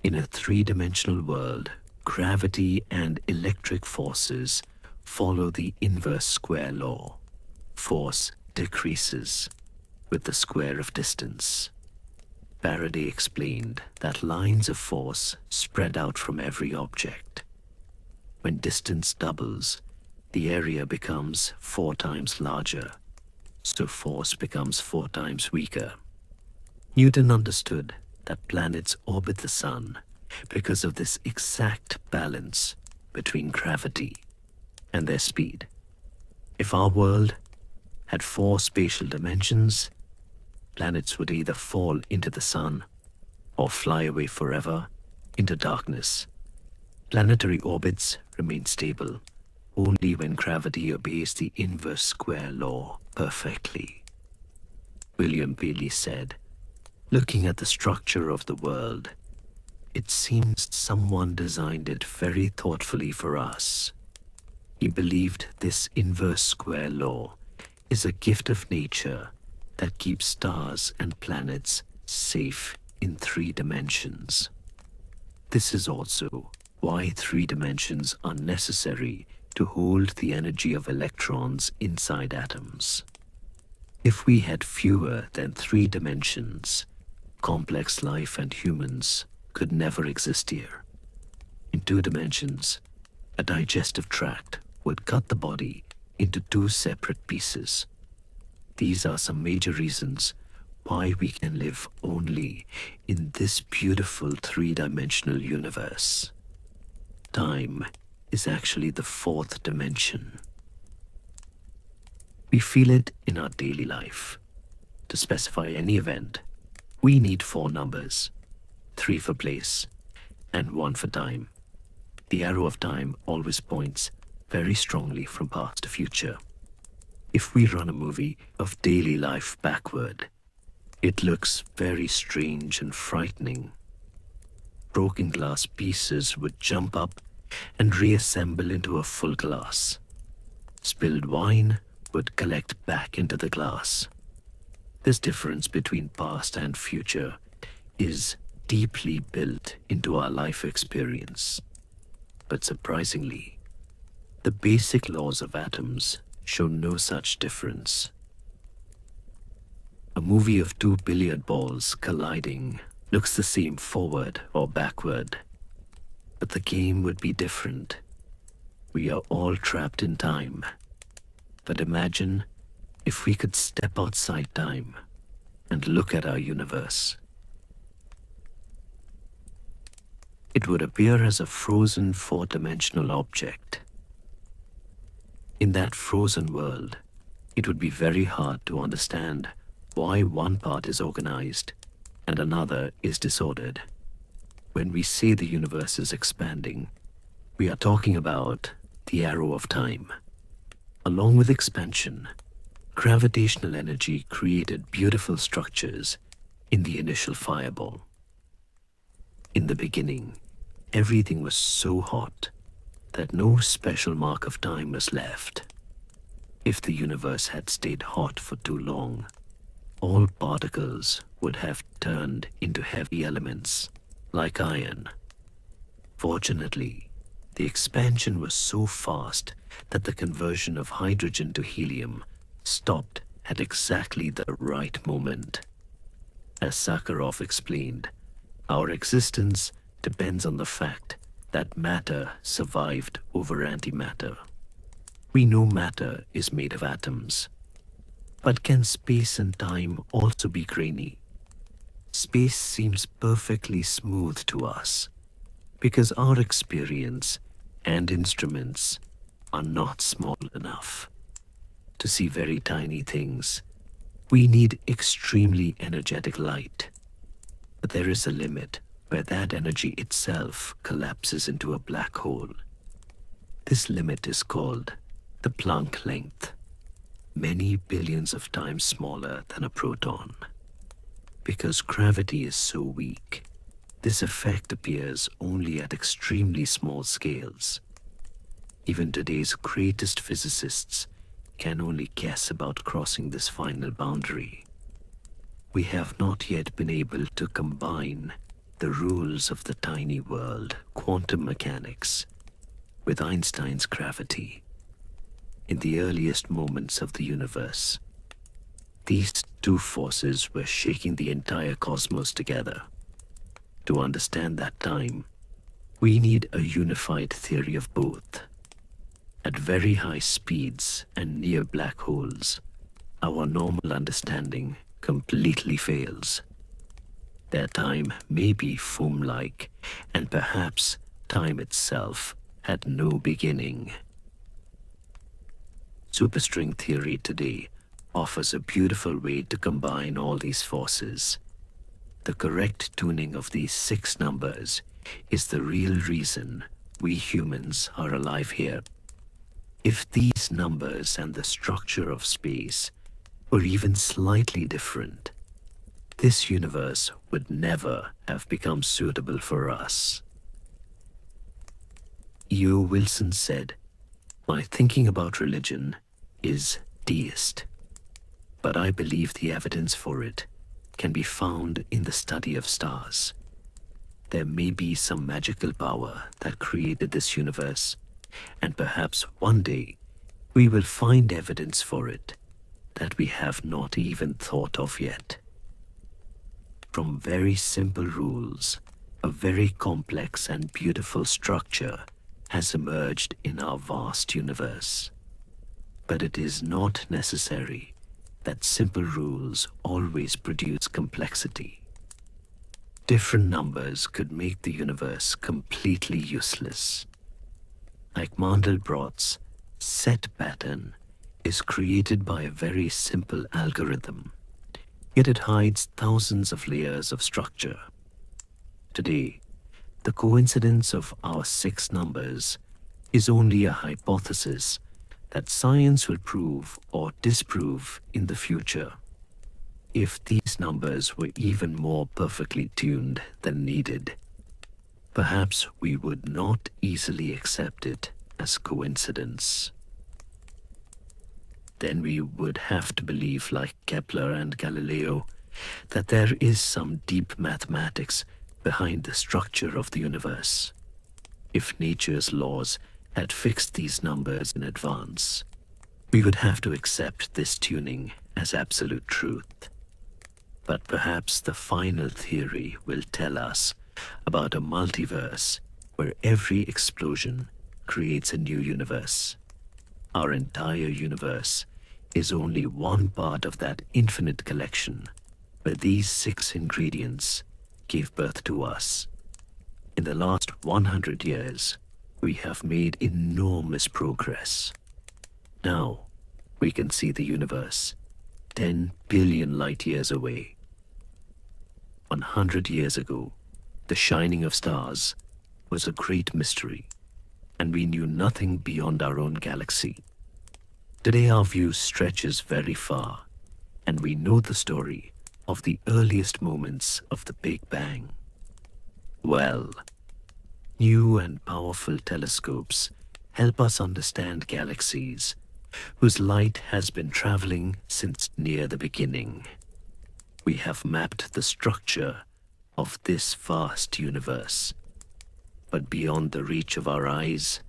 In a 3 dimensional world, gravity and electric forces follow the inverse square law. Force decreases with the square of distance. Faraday explained that lines of force spread out from every object. When distance doubles, the area becomes 4 times larger, so force becomes 4 times weaker. Newton understood that planets orbit the sun because of this exact balance between gravity and their speed. If our world had 4 spatial dimensions, planets would either fall into the sun or fly away forever into darkness. Planetary orbits remain stable only when gravity obeys the inverse square law perfectly. William Paley said, "Looking at the structure of the world, it seems someone designed it very thoughtfully for us." He believed this inverse square law is a gift of nature that keeps stars and planets safe in 3 dimensions. This is also why 3 dimensions are necessary to hold the energy of electrons inside atoms. If we had fewer than 3 dimensions, complex life and humans could never exist here. In 2 dimensions, a digestive tract would cut the body into 2 separate pieces. These are some major reasons why we can live only in this beautiful 3 dimensional universe. Time is actually the 4th dimension. We feel it in our daily life. To specify any event, we need 4 numbers, 3 for place and 1 for time. The arrow of time always points very strongly from past to future. If we run a movie of daily life backward, it looks very strange and frightening. Broken glass pieces would jump up and reassemble into a full glass. Spilled wine would collect back into the glass. This difference between past and future is deeply built into our life experience. But surprisingly, the basic laws of atoms show no such difference. A movie of 2 billiard balls colliding looks the same forward or backward, but the game would be different. We are all trapped in time. But imagine if we could step outside time and look at our universe. It would appear as a frozen 4-dimensional object. In that frozen world, it would be very hard to understand why one part is organized and another is disordered. When we say the universe is expanding, we are talking about the arrow of time. Along with expansion, gravitational energy created beautiful structures in the initial fireball. In the beginning, everything was so hot that no special mark of time was left. If the universe had stayed hot for too long, all particles would have turned into heavy elements, like iron. Fortunately, the expansion was so fast that the conversion of hydrogen to helium stopped at exactly the right moment. As Sakharov explained, our existence depends on the fact that matter survived over antimatter. We know matter is made of atoms. But can space and time also be grainy? Space seems perfectly smooth to us because our experience and instruments are not small enough. To see very tiny things, we need extremely energetic light. But there is a limit where that energy itself collapses into a black hole. This limit is called the Planck length, many billions of times smaller than a proton. Because gravity is so weak, This effect appears only at extremely small scales. Even today's greatest physicists can only guess about crossing this final boundary. We have not yet been able to combine the rules of the tiny world, quantum mechanics, with Einstein's gravity. In the earliest moments of the universe, these two forces were shaking the entire cosmos together. To understand that time, we need a unified theory of both. At very high speeds and near black holes, our normal understanding completely fails. Their time may be foam-like, and perhaps time itself had no beginning. Superstring theory today offers a beautiful way to combine all these forces. The correct tuning of these 6 numbers is the real reason we humans are alive here. If these numbers and the structure of space were even slightly different, this universe would never have become suitable for us. E.O. Wilson said, "My thinking about religion is deist, but I believe the evidence for it can be found in the study of stars. There may be some magical power that created this universe, and perhaps one day we will find evidence for it that we have not even thought of yet." From very simple rules, a very complex and beautiful structure has emerged in our vast universe. But it is not necessary that simple rules always produce complexity. Different numbers could make the universe completely useless. Like Mandelbrot's set pattern is created by a very simple algorithm, yet it hides thousands of layers of structure. Today, the coincidence of our 6 numbers is only a hypothesis that science will prove or disprove in the future. If these numbers were even more perfectly tuned than needed, perhaps we would not easily accept it as coincidence. Then we would have to believe, like Kepler and Galileo, that there is some deep mathematics behind the structure of the universe. If nature's laws had fixed these numbers in advance, we would have to accept this tuning as absolute truth. But perhaps the final theory will tell us about a multiverse where every explosion creates a new universe. Our entire universe is only one part of that infinite collection where these 6 ingredients gave birth to us. In the last 100 years, we have made enormous progress. Now, we can see the universe 10 billion light years away. 100 years ago, the shining of stars was a great mystery, and we knew nothing beyond our own galaxy. Today our view stretches very far, and we know the story of the earliest moments of the Big Bang. Well, new and powerful telescopes help us understand galaxies whose light has been traveling since near the beginning. We have mapped the structure of this vast universe, but beyond the reach of our eyes,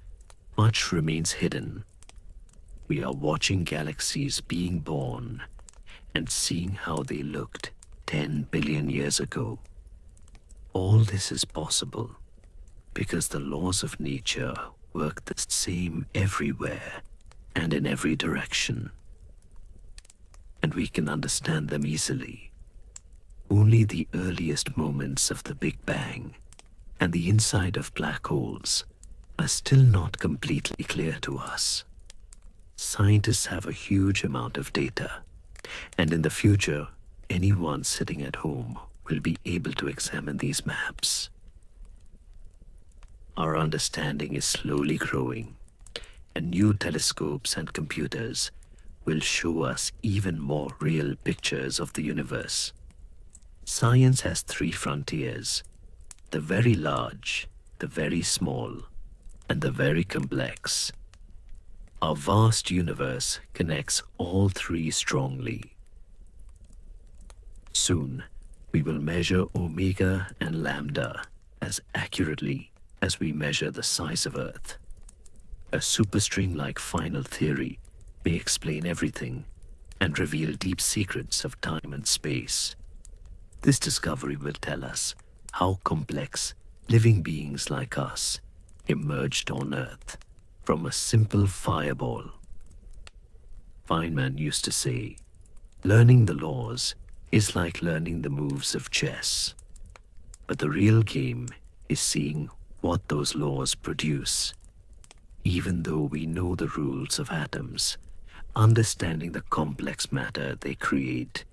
much remains hidden. We are watching galaxies being born and seeing how they looked 10 billion years ago. All this is possible because the laws of nature work the same everywhere and in every direction, and we can understand them easily. Only the earliest moments of the Big Bang and the inside of black holes are still not completely clear to us. Scientists have a huge amount of data, and in the future, anyone sitting at home will be able to examine these maps. Our understanding is slowly growing, and new telescopes and computers will show us even more real pictures of the universe. Science has 3 frontiers: the very large, the very small, and the very complex. Our vast universe connects all three strongly. Soon, we will measure omega and lambda as accurately as we measure the size of Earth. A superstring-like final theory may explain everything and reveal deep secrets of time and space. This discovery will tell us how complex living beings like us emerged on Earth from a simple fireball. Feynman used to say, learning the laws is like learning the moves of chess. But the real game is seeing what those laws produce. Even though we know the rules of atoms, understanding the complex matter they create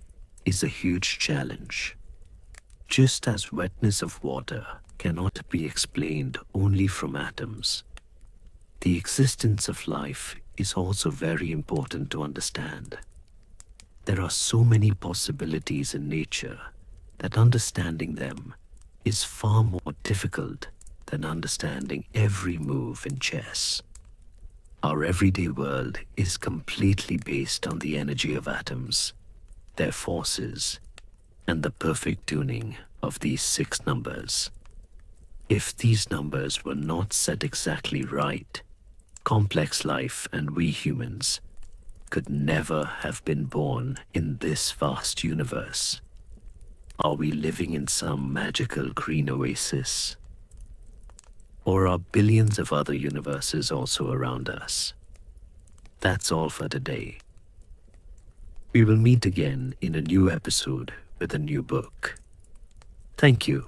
is a huge challenge. Just as wetness of water cannot be explained only from atoms, the existence of life is also very important to understand. There are so many possibilities in nature that understanding them is far more difficult than understanding every move in chess. Our everyday world is completely based on the energy of atoms, their forces, and the perfect tuning of these 6 numbers. If these numbers were not set exactly right, complex life and we humans could never have been born in this vast universe. Are we living in some magical green oasis? Or are billions of other universes also around us? That's all for today. We will meet again in a new episode with a new book. Thank you.